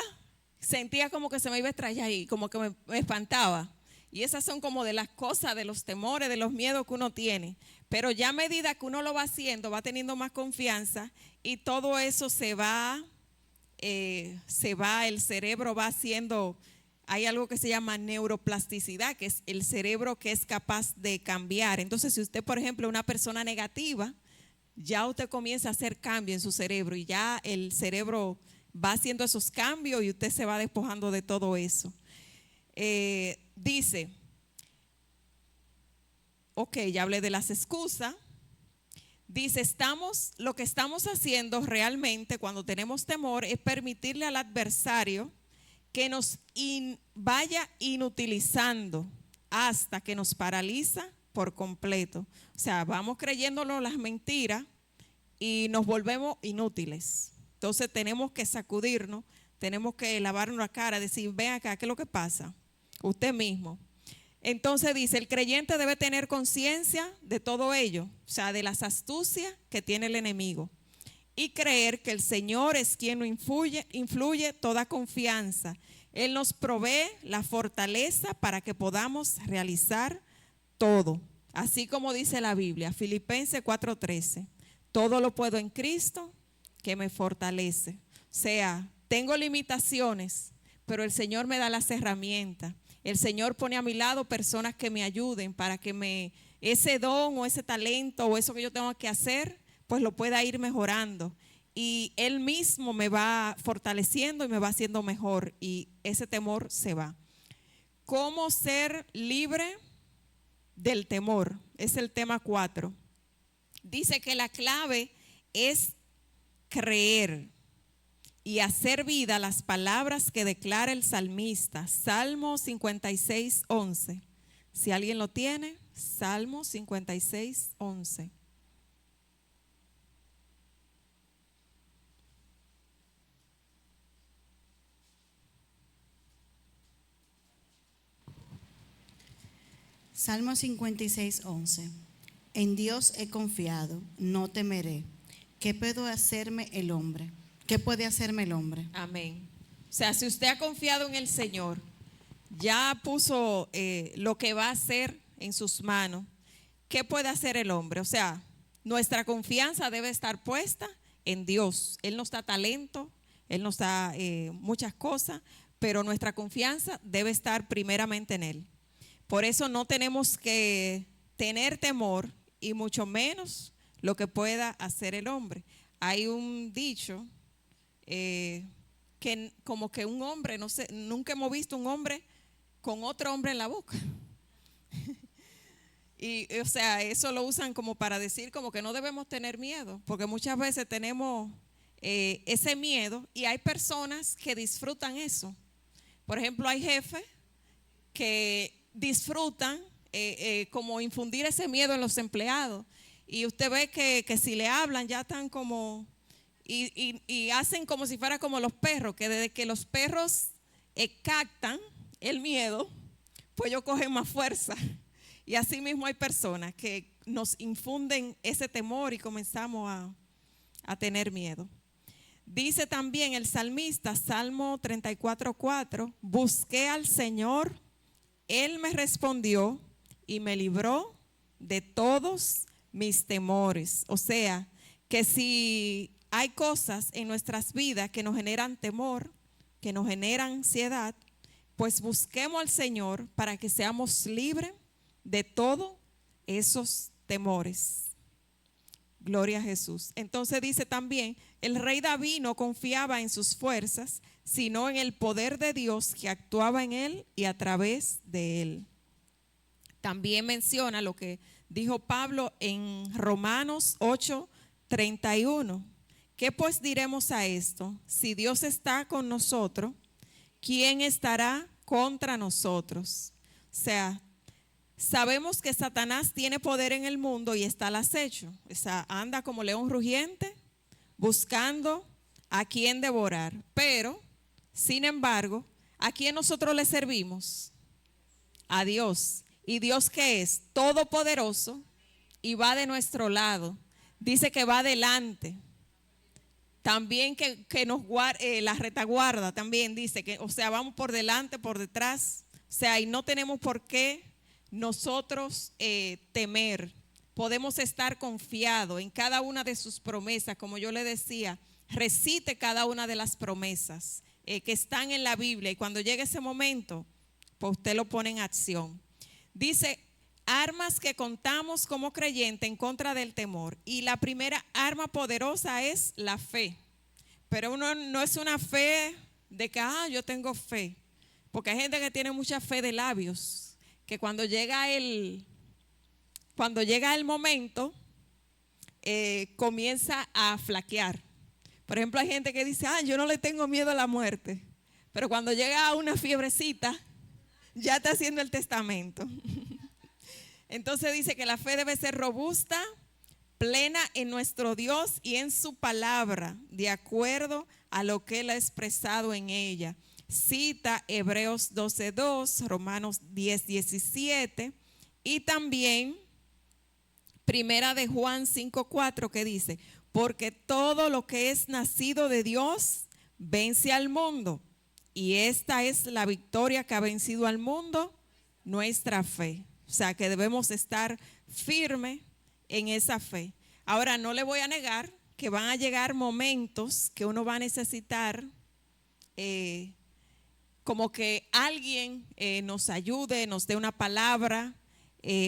sentía como que se me iba a estrellar y como que me espantaba. Y esas son como de las cosas, de los temores, de los miedos que uno tiene. Pero ya a medida que uno lo va haciendo, va teniendo más confianza y todo eso se va, el cerebro va haciendo, hay algo que se llama neuroplasticidad, que es el cerebro que es capaz de cambiar. Entonces, si usted, por ejemplo, es una persona negativa, ya usted comienza a hacer cambios en su cerebro y ya el cerebro va haciendo esos cambios y usted se va despojando de todo eso. Dice, ok, ya hablé de las excusas. Dice, lo que estamos haciendo realmente cuando tenemos temor es permitirle al adversario que nos vaya inutilizando hasta que nos paraliza por completo. O sea, vamos creyéndonos las mentiras y nos volvemos inútiles. Entonces tenemos que sacudirnos, tenemos que lavarnos la cara, decir, ven acá, ¿qué es lo que pasa? Usted mismo. Entonces dice, el creyente debe tener conciencia de todo ello, o sea, de las astucias que tiene el enemigo y creer que el Señor es quien nos influye toda confianza. Él nos provee la fortaleza para que podamos realizar todo, así como dice la Biblia, Filipenses 4:13, todo lo puedo en Cristo que me fortalece. O sea, tengo limitaciones, pero el Señor me da las herramientas. El Señor pone a mi lado personas que me ayuden para que ese don o ese talento o eso que yo tengo que hacer, pues lo pueda ir mejorando. Y Él mismo me va fortaleciendo y me va haciendo mejor y ese temor se va. ¿Cómo ser libre del temor? Es el tema 4. Dice que la clave es creer y hacer vida las palabras que declara el salmista, Salmo 56:11. Si alguien lo tiene, Salmo 56:11. Salmo 56:11. En Dios he confiado, no temeré. ¿Qué puede hacerme el hombre? ¿Qué puede hacerme el hombre? Amén. O sea, si usted ha confiado en el Señor, ya puso lo que va a hacer en sus manos, ¿qué puede hacer el hombre? O sea, nuestra confianza debe estar puesta en Dios. Él nos da talento, Él nos da muchas cosas, pero nuestra confianza debe estar primeramente en Él. Por eso no tenemos que tener temor y mucho menos lo que pueda hacer el hombre. Hay un dicho que como que un hombre, no sé, nunca hemos visto un hombre con otro hombre en la boca. Y o sea, eso lo usan como para decir como que no debemos tener miedo, porque muchas veces tenemos ese miedo y hay personas que disfrutan eso. Por ejemplo, hay jefes que disfrutan como infundir ese miedo en los empleados. Y usted ve que si le hablan ya están como, y hacen como si fuera como los perros, que desde que los perros captan el miedo, pues ellos cogen más fuerza. Y así mismo hay personas que nos infunden ese temor y comenzamos a tener miedo. Dice también el salmista, Salmo 34:4, busqué al Señor, Él me respondió y me libró de todos mis temores. O sea, que si hay cosas en nuestras vidas que nos generan temor, que nos generan ansiedad, pues busquemos al Señor para que seamos libres de todos esos temores. Gloria a Jesús. Entonces dice también, el rey David no confiaba en sus fuerzas, sino en el poder de Dios que actuaba en él y a través de él. También menciona lo que dijo Pablo en Romanos 8:31. ¿Qué pues diremos a esto? Si Dios está con nosotros, ¿quién estará contra nosotros? O sea, sabemos que Satanás tiene poder en el mundo y está al acecho. O sea, anda como león rugiente buscando a quien devorar. Pero, sin embargo, ¿a quién nosotros le servimos? A Dios. ¿Y Dios qué es? Todopoderoso y va de nuestro lado. Dice que va adelante. También que nos guarda, la retaguarda también dice que, o sea, vamos por delante, por detrás. O sea, y no tenemos por qué nosotros temer. Podemos estar confiados en cada una de sus promesas. Como yo le decía, recite cada una de las promesas que están en la Biblia. Y cuando llegue ese momento, pues usted lo pone en acción. Dice, armas que contamos como creyente en contra del temor. Y la primera arma poderosa es la fe. Pero uno no es una fe de que, yo tengo fe. Porque hay gente que tiene mucha fe de labios, que cuando llega el momento, comienza a flaquear. Por ejemplo, hay gente que dice, yo no le tengo miedo a la muerte. Pero cuando llega a una fiebrecita, ya está haciendo el testamento. Entonces dice que la fe debe ser robusta, plena en nuestro Dios y en su palabra, de acuerdo a lo que Él ha expresado en ella. Cita Hebreos 12:2, Romanos 10:17 y también Primera de Juan 5:4 que dice, porque todo lo que es nacido de Dios vence al mundo y esta es la victoria que ha vencido al mundo, nuestra fe. O sea que debemos estar firmes en esa fe. Ahora no le voy a negar que van a llegar momentos que uno va a necesitar como que alguien nos ayude, nos dé una palabra,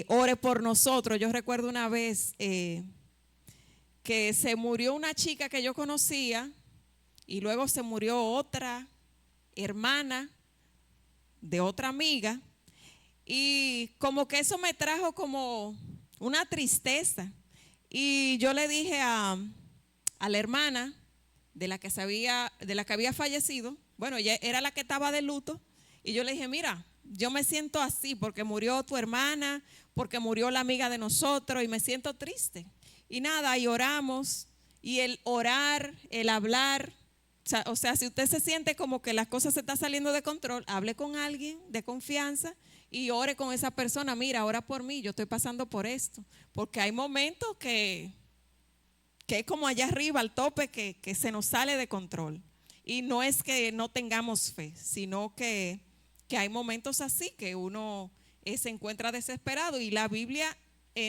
ore por nosotros. Yo recuerdo una vez que se murió una chica que yo conocía y luego se murió otra hermana de otra amiga y como que eso me trajo como una tristeza y yo le dije a la hermana de la que había fallecido, bueno, ella era la que estaba de luto y yo le dije, mira, yo me siento así porque murió tu hermana, porque murió la amiga de nosotros y me siento triste. Y nada, y oramos y el orar, el hablar, o sea, si usted se siente como que las cosas se están saliendo de control, hable con alguien de confianza y ore con esa persona, mira, ora por mí, yo estoy pasando por esto. Porque hay momentos que es como allá arriba, al tope, que se nos sale de control. Y no es que no tengamos fe, sino que hay momentos así que uno se encuentra desesperado y la Biblia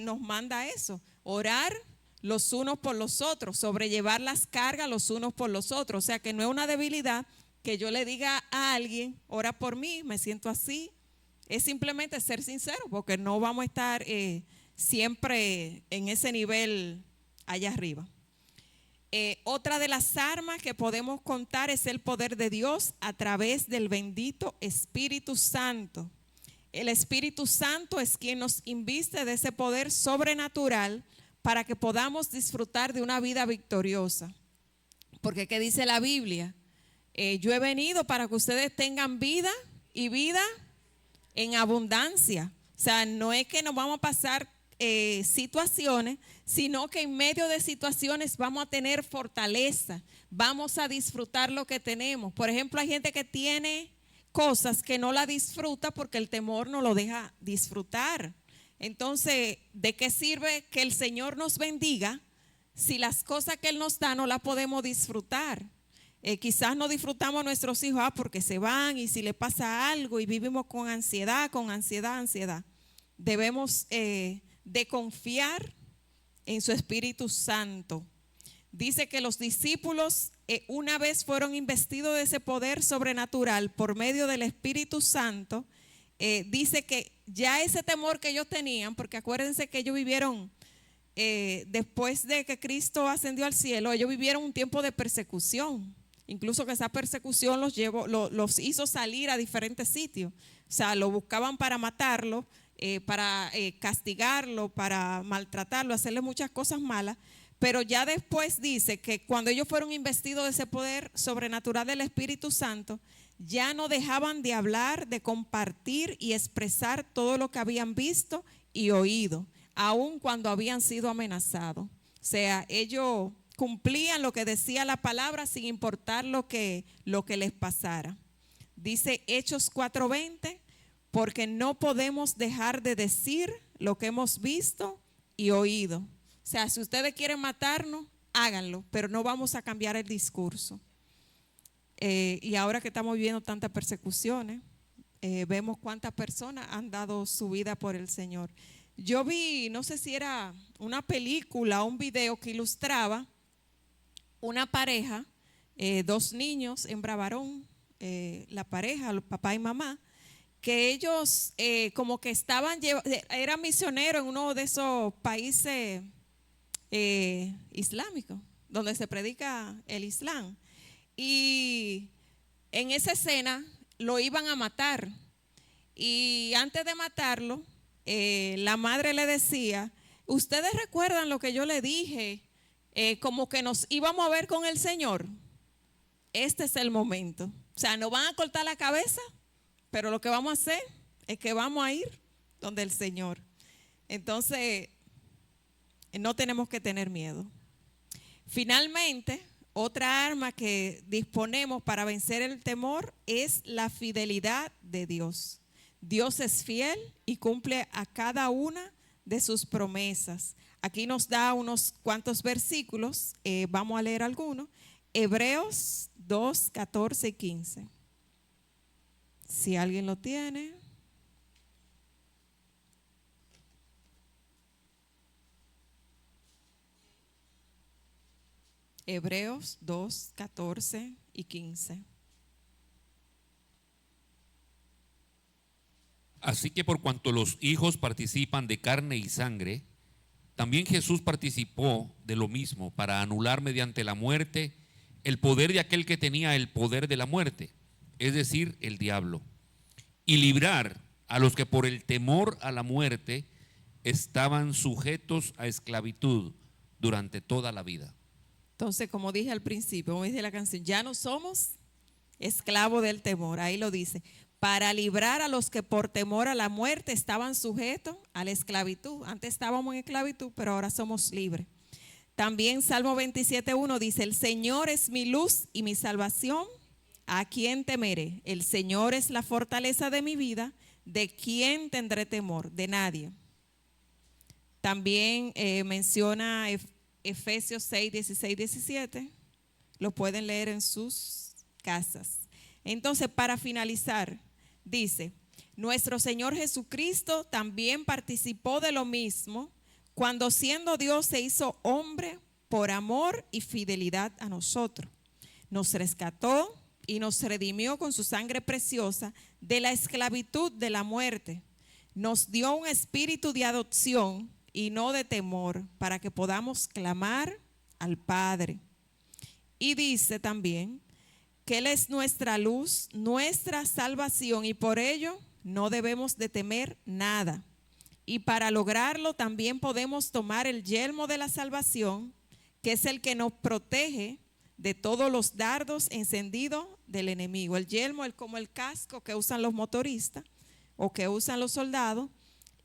nos manda eso, orar los unos por los otros, sobrellevar las cargas los unos por los otros. O sea que no es una debilidad que yo le diga a alguien, ora por mí, me siento así, es simplemente ser sincero, porque no vamos a estar siempre en ese nivel allá arriba. Otra de las armas que podemos contar es el poder de Dios a través del bendito Espíritu Santo. El Espíritu Santo es quien nos inviste de ese poder sobrenatural para que podamos disfrutar de una vida victoriosa. Porque ¿qué dice la Biblia? Yo he venido para que ustedes tengan vida y vida en abundancia. O sea, no es que nos vamos a pasar situaciones, sino que en medio de situaciones vamos a tener fortaleza, vamos a disfrutar lo que tenemos. Por ejemplo, hay gente que tiene cosas que no la disfruta porque el temor no lo deja disfrutar. Entonces, ¿de qué sirve que el Señor nos bendiga si las cosas que Él nos da no las podemos disfrutar? Quizás no disfrutamos a nuestros hijos porque se van y si le pasa algo y vivimos con ansiedad. Debemos de confiar en su Espíritu Santo. Dice que los discípulos una vez fueron investidos de ese poder sobrenatural por medio del Espíritu Santo. Dice que ya ese temor que ellos tenían, porque acuérdense que ellos vivieron después de que Cristo ascendió al cielo, ellos vivieron un tiempo de persecución. Incluso que esa persecución los hizo salir a diferentes sitios. O sea, lo buscaban para matarlo, para castigarlo, para maltratarlo, hacerle muchas cosas malas. Pero ya después dice que cuando ellos fueron investidos de ese poder sobrenatural del Espíritu Santo, ya no dejaban de hablar, de compartir y expresar todo lo que habían visto y oído, aun cuando habían sido amenazados. O sea, ellos cumplían lo que decía la palabra sin importar lo que les pasara. Dice Hechos 4:20, porque no podemos dejar de decir lo que hemos visto y oído. O sea, si ustedes quieren matarnos, háganlo, pero no vamos a cambiar el discurso. Y ahora que estamos viviendo tantas persecuciones, vemos cuántas personas han dado su vida por el Señor. Yo vi, no sé si era una película o un video que ilustraba una pareja, dos niños, hembra varón, la pareja, los papá y mamá, que ellos como que eran misioneros en uno de esos países islámicos, donde se predica el Islam. Y en esa escena lo iban a matar. Y antes de matarlo, la madre le decía, ¿ustedes recuerdan lo que yo le dije? Como que nos íbamos a ver con el Señor. Este es el momento. O sea, nos van a cortar la cabeza, pero lo que vamos a hacer es que vamos a ir donde el Señor. Entonces, no tenemos que tener miedo. Finalmente, otra arma que disponemos para vencer el temor es la fidelidad de Dios. Dios es fiel y cumple a cada una de sus promesas. Aquí nos da unos cuantos versículos, vamos a leer algunos. Hebreos 2, 14 y 15. Si alguien lo tiene. Hebreos 2, 14 y 15. Así que por cuanto los hijos participan de carne y sangre, también Jesús participó de lo mismo para anular mediante la muerte el poder de aquel que tenía el poder de la muerte, es decir, el diablo, y librar a los que por el temor a la muerte estaban sujetos a esclavitud durante toda la vida. Entonces, como dije al principio, como dice la canción, ya no somos esclavos del temor. Ahí lo dice, para librar a los que por temor a la muerte estaban sujetos a la esclavitud. Antes estábamos en esclavitud, pero ahora somos libres. También Salmo 27:1 dice, el Señor es mi luz y mi salvación, ¿a quién temeré? El Señor es la fortaleza de mi vida, ¿de quién tendré temor? De nadie. También menciona Efesios 6, 16, 17. Lo pueden leer en sus casas. Entonces, para finalizar, dice, nuestro Señor Jesucristo también participó de lo mismo cuando siendo Dios se hizo hombre por amor y fidelidad a nosotros. Nos rescató y nos redimió con su sangre preciosa de la esclavitud de la muerte. Nos dio un espíritu de adopción y no de temor, para que podamos clamar al Padre. Y dice también que Él es nuestra luz, nuestra salvación, y por ello no debemos de temer nada. Y para lograrlo también podemos tomar el yelmo de la salvación, que es el que nos protege de todos los dardos encendidos del enemigo. El yelmo es como el casco que usan los motoristas o que usan los soldados,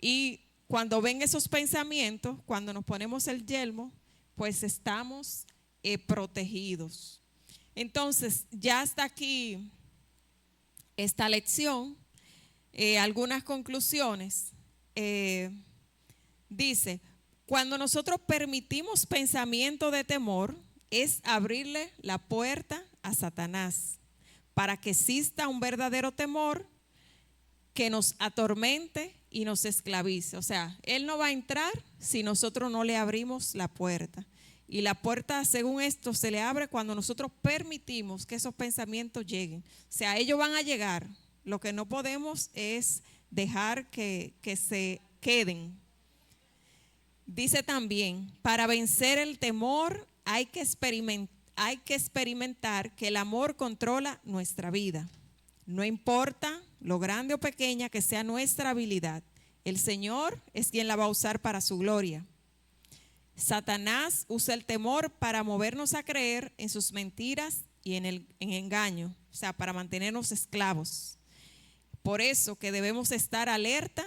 y cuando ven esos pensamientos, cuando nos ponemos el yelmo, pues estamos protegidos. Entonces, ya hasta aquí esta lección. Algunas conclusiones. Dice, cuando nosotros permitimos pensamiento de temor, es abrirle la puerta a Satanás para que exista un verdadero temor que nos atormente y nos esclavice. O sea, Él no va a entrar si nosotros no le abrimos la puerta. Y la puerta, según esto, se le abre cuando nosotros permitimos que esos pensamientos lleguen. O sea, ellos van a llegar. Lo que no podemos es dejar que se queden. Dice también, para vencer el temor hay que experimentar que el amor controla nuestra vida. No importa lo grande o pequeña que sea nuestra habilidad, el Señor es quien la va a usar para su gloria. Satanás usa el temor para movernos a creer en sus mentiras y en engaño, o sea, para mantenernos esclavos. Por eso que debemos estar alerta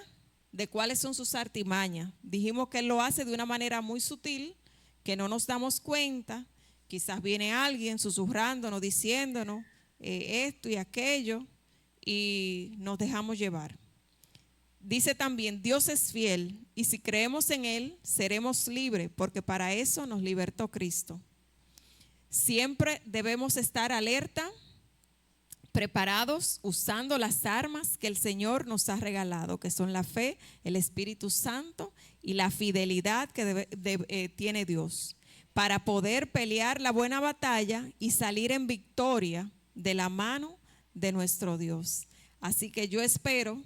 de cuáles son sus artimañas. Dijimos que Él lo hace de una manera muy sutil, que no nos damos cuenta. Quizás viene alguien susurrándonos, diciéndonos esto y aquello, y nos dejamos llevar. Dice también, Dios es fiel, y si creemos en Él, seremos libres, porque para eso nos libertó Cristo. Siempre debemos estar alerta, preparados, usando las armas que el Señor nos ha regalado, que son la fe, el Espíritu Santo y la fidelidad que tiene Dios, para poder pelear la buena batalla y salir en victoria de la mano de nuestro Dios. Así que yo espero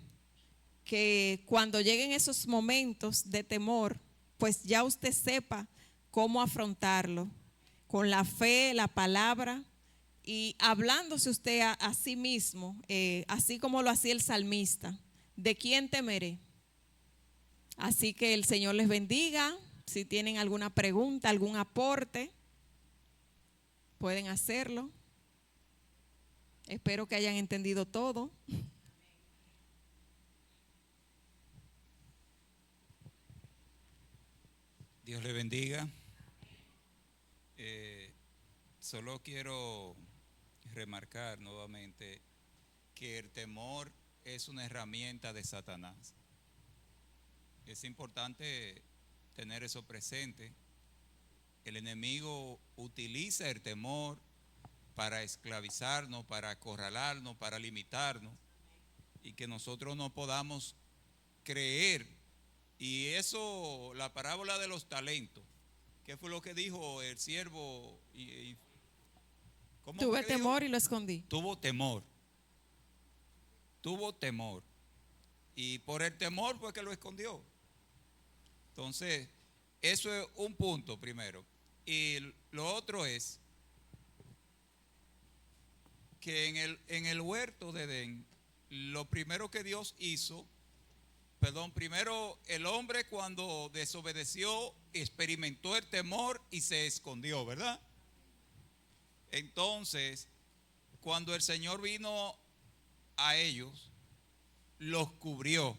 que cuando lleguen esos momentos de temor, pues ya usted sepa cómo afrontarlo, con la fe, la palabra, y hablándose usted a sí mismo, así como lo hacía el salmista, ¿de quién temeré? Así que el Señor les bendiga. Si tienen alguna pregunta, algún aporte, pueden hacerlo. Espero que hayan entendido todo. Dios le bendiga. Solo quiero remarcar nuevamente que el temor es una herramienta de Satanás. Es importante tener eso presente. El enemigo utiliza el temor para esclavizarnos, para acorralarnos, para limitarnos, y que nosotros no podamos creer. Y eso, la parábola de los talentos, ¿qué fue lo que dijo el siervo? Tuve temor y lo escondí. Tuvo temor. Y por el temor fue que lo escondió. Entonces, eso es un punto primero. Y lo otro es que en el huerto de Edén, lo primero que Dios hizo, primero el hombre cuando desobedeció experimentó el temor y se escondió, ¿verdad? Entonces, cuando el Señor vino a ellos, los cubrió.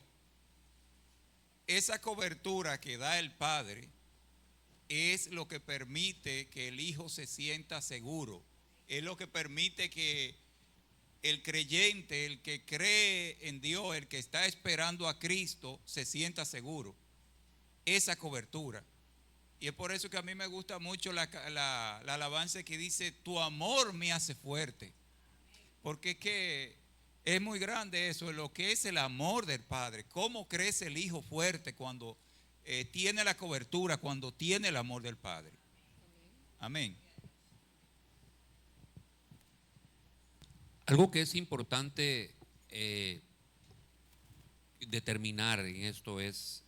Esa cobertura que da el Padre es lo que permite que el Hijo se sienta seguro. Es lo que permite que el creyente, el que cree en Dios, el que está esperando a Cristo, se sienta seguro. Esa cobertura. Y es por eso que a mí me gusta mucho la alabanza que dice, tu amor me hace fuerte. Porque es que es muy grande eso, lo que es el amor del Padre. Cómo crece el Hijo fuerte cuando tiene la cobertura, cuando tiene el amor del Padre. Amén. Algo que es importante determinar en esto es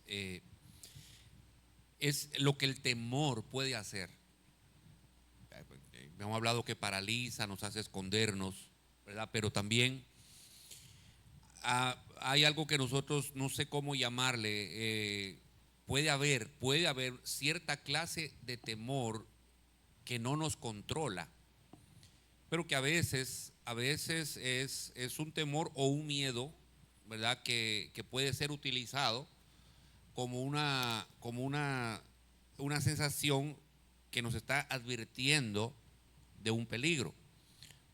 lo que el temor puede hacer. Hemos hablado que paraliza, nos hace escondernos, ¿verdad? Pero también hay algo que nosotros, no sé cómo llamarle, puede haber cierta clase de temor que no nos controla, pero que a veces es un temor o un miedo, ¿verdad? Que puede ser utilizado como una sensación que nos está advirtiendo de un peligro,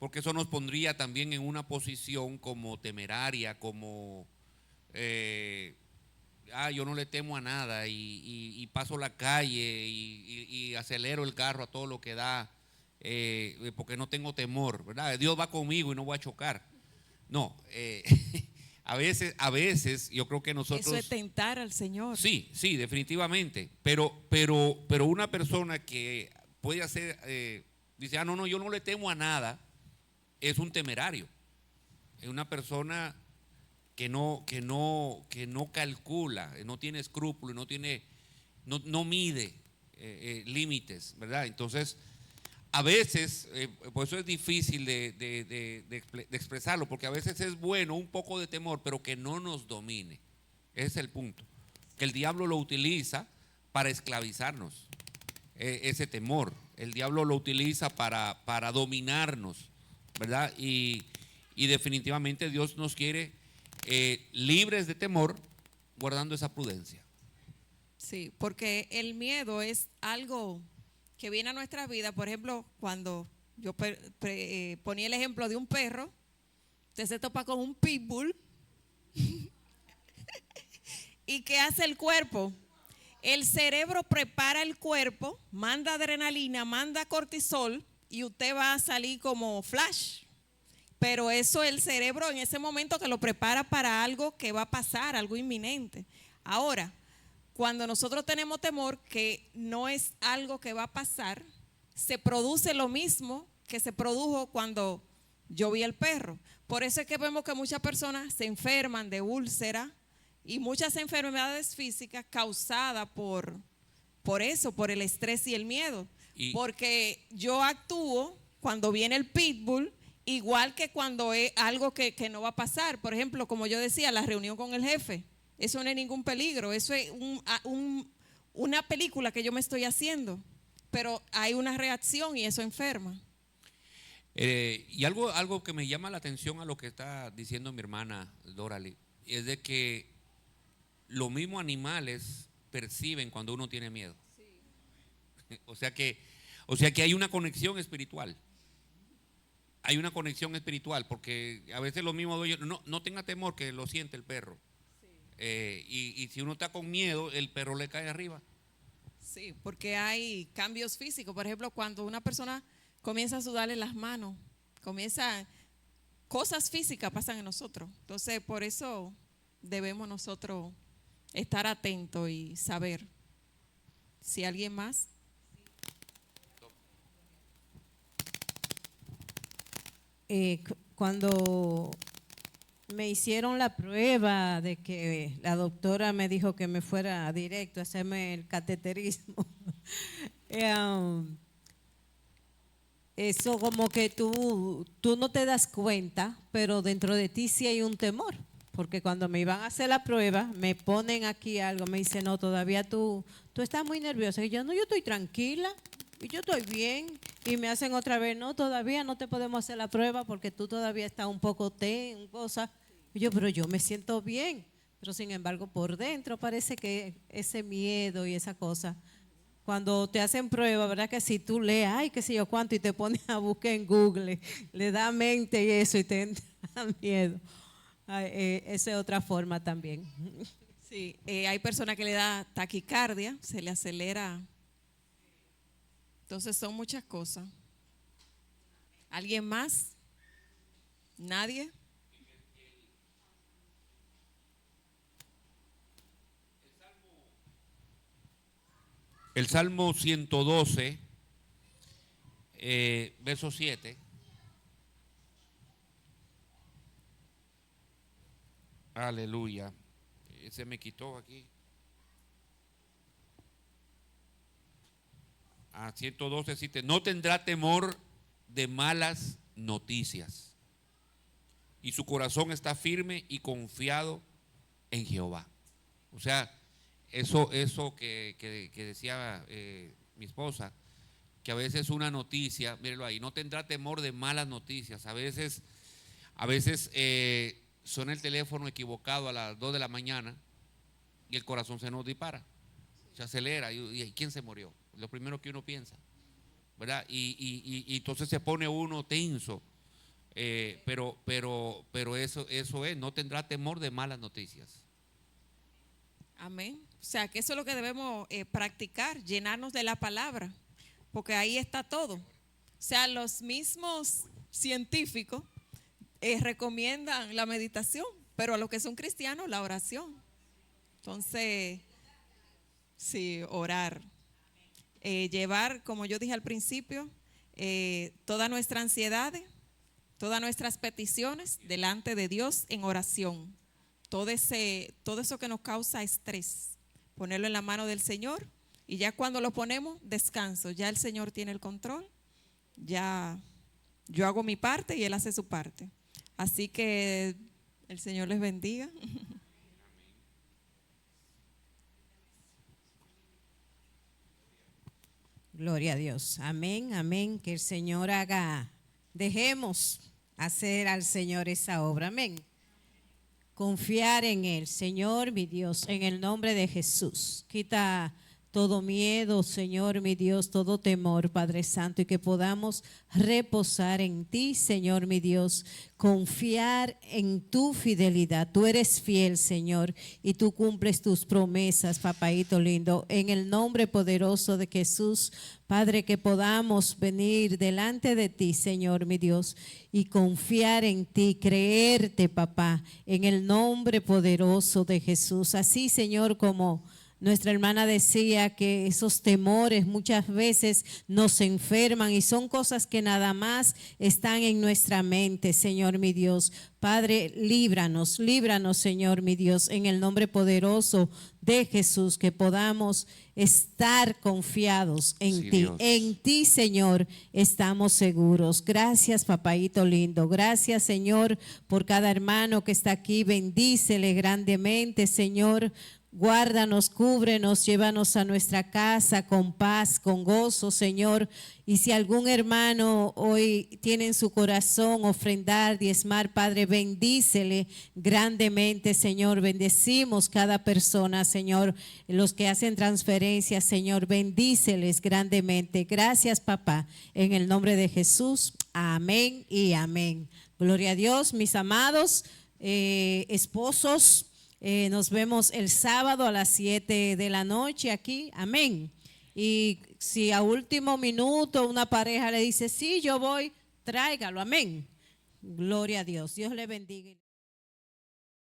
porque eso nos pondría también en una posición como temeraria, como yo no le temo a nada y paso la calle y acelero el carro a todo lo que da, porque no tengo temor, ¿verdad? Dios va conmigo y no voy a chocar. No, a veces yo creo que nosotros… Eso es tentar al Señor. Sí, definitivamente, pero una persona que puede hacer, dice, no, yo no le temo a nada, es un temerario, es una persona que no calcula, no tiene escrúpulos, no mide límites, ¿verdad? Entonces, a veces, por eso es difícil de expresarlo, porque a veces es bueno un poco de temor, pero que no nos domine. Ese es el punto, que el diablo lo utiliza para esclavizarnos, ese temor. El diablo lo utiliza para dominarnos, ¿verdad? Y definitivamente Dios nos quiere libres de temor, guardando esa prudencia. Sí, porque el miedo es algo que viene a nuestra vida. Por ejemplo, cuando yo ponía el ejemplo de un perro, usted se topa con un pitbull ¿y qué hace el cuerpo? El cerebro prepara el cuerpo, manda adrenalina, manda cortisol y usted va a salir como flash. Pero eso el cerebro en ese momento que lo prepara para algo que va a pasar, algo inminente. Ahora, cuando nosotros tenemos temor que no es algo que va a pasar, se produce lo mismo que se produjo cuando yo vi al perro. Por eso es que vemos que muchas personas se enferman de úlcera y muchas enfermedades físicas causadas por eso, por el estrés y el miedo. Porque yo actúo cuando viene el pitbull igual que cuando es algo que no va a pasar. Por ejemplo, como yo decía, la reunión con el jefe. Eso no es ningún peligro, eso es una película que yo me estoy haciendo, pero hay una reacción y eso enferma. Y algo que me llama la atención a lo que está diciendo mi hermana Dorali, es de que los mismos animales perciben cuando uno tiene miedo. Sí. O sea que hay una conexión espiritual. Hay una conexión espiritual, porque a veces los mismos dueños, no tenga temor, que lo siente el perro. Y si uno está con miedo, el perro le cae arriba. Sí, porque hay cambios físicos. Por ejemplo, cuando una persona comienza a sudarle las manos, cosas físicas pasan en nosotros. Entonces, por eso debemos nosotros estar atentos y saber. Si alguien más. Cuando me hicieron la prueba de que la doctora me dijo que me fuera directo a hacerme el cateterismo, eso como que tú no te das cuenta, pero dentro de ti sí hay un temor, porque cuando me iban a hacer la prueba, me ponen aquí algo, me dicen, no, todavía tú estás muy nerviosa. Y yo, no, yo estoy tranquila y yo estoy bien. Y me hacen otra vez, no, todavía no te podemos hacer la prueba porque tú todavía estás un poco cosa. Y yo, pero yo me siento bien. Pero sin embargo, por dentro parece que ese miedo y esa cosa, cuando te hacen prueba, ¿verdad? Que si tú lees, ay, qué sé yo cuánto, y te pones a buscar en Google, le da mente y eso, y te entra miedo. Esa es otra forma también. Sí, hay personas que le da taquicardia, se le acelera. Entonces son muchas cosas. ¿Alguien más? ¿Nadie? El Salmo 112, verso 7. Aleluya. Se me quitó aquí. 112 dice, no tendrá temor de malas noticias. Y su corazón está firme y confiado en Jehová. O sea, eso que decía mi esposa, que a veces una noticia, mírenlo ahí, no tendrá temor de malas noticias. A veces suena el teléfono equivocado a las 2 de la mañana y el corazón se nos dispara, se acelera. ¿Y quién se murió? Lo primero que uno piensa, ¿verdad? Y entonces se pone uno tenso. Pero eso es, no tendrá temor de malas noticias. Amén. O sea, que eso es lo que debemos practicar, llenarnos de la palabra, porque ahí está todo. O sea, los mismos científicos recomiendan la meditación, pero a los que son cristianos, la oración. Entonces, sí, orar. Llevar, como yo dije al principio, toda nuestra ansiedad, todas nuestras peticiones delante de Dios en oración. Todo eso que nos causa estrés, ponerlo en la mano del Señor, y ya cuando lo ponemos, descanso. Ya el Señor tiene el control, ya yo hago mi parte y Él hace su parte. Así que el Señor les bendiga. Gloria a Dios. Amén, amén. Que el Señor dejemos hacer al Señor esa obra. Amén. Confiar en Él, Señor, mi Dios, en el nombre de Jesús. Quita todo miedo, Señor, mi Dios, todo temor, Padre Santo, y que podamos reposar en ti, Señor, mi Dios, confiar en tu fidelidad. Tú eres fiel, Señor, y tú cumples tus promesas, papaito lindo, en el nombre poderoso de Jesús. Padre, que podamos venir delante de ti, Señor, mi Dios, y confiar en ti, creerte, papá, en el nombre poderoso de Jesús. Así, Señor, como nuestra hermana decía, que esos temores muchas veces nos enferman y son cosas que nada más están en nuestra mente, Señor mi Dios. Padre, líbranos, Señor mi Dios, en el nombre poderoso de Jesús, que podamos estar confiados en ti. Dios. En ti, Señor, estamos seguros. Gracias, papaito lindo. Gracias, Señor, por cada hermano que está aquí. Bendícele grandemente, Señor. Guárdanos, cúbrenos, llévanos a nuestra casa con paz, con gozo, Señor. Y si algún hermano hoy tiene en su corazón ofrendar, diezmar, Padre, bendícele grandemente, Señor. Bendecimos cada persona, Señor. Los que hacen transferencias, Señor, bendíceles grandemente. Gracias, papá, en el nombre de Jesús. Amén y amén. Gloria a Dios, mis amados esposos. Nos vemos el sábado a las 7 de la noche aquí, amén. Y si a último minuto una pareja le dice, sí, yo voy, tráigalo, amén. Gloria a Dios, Dios le bendiga.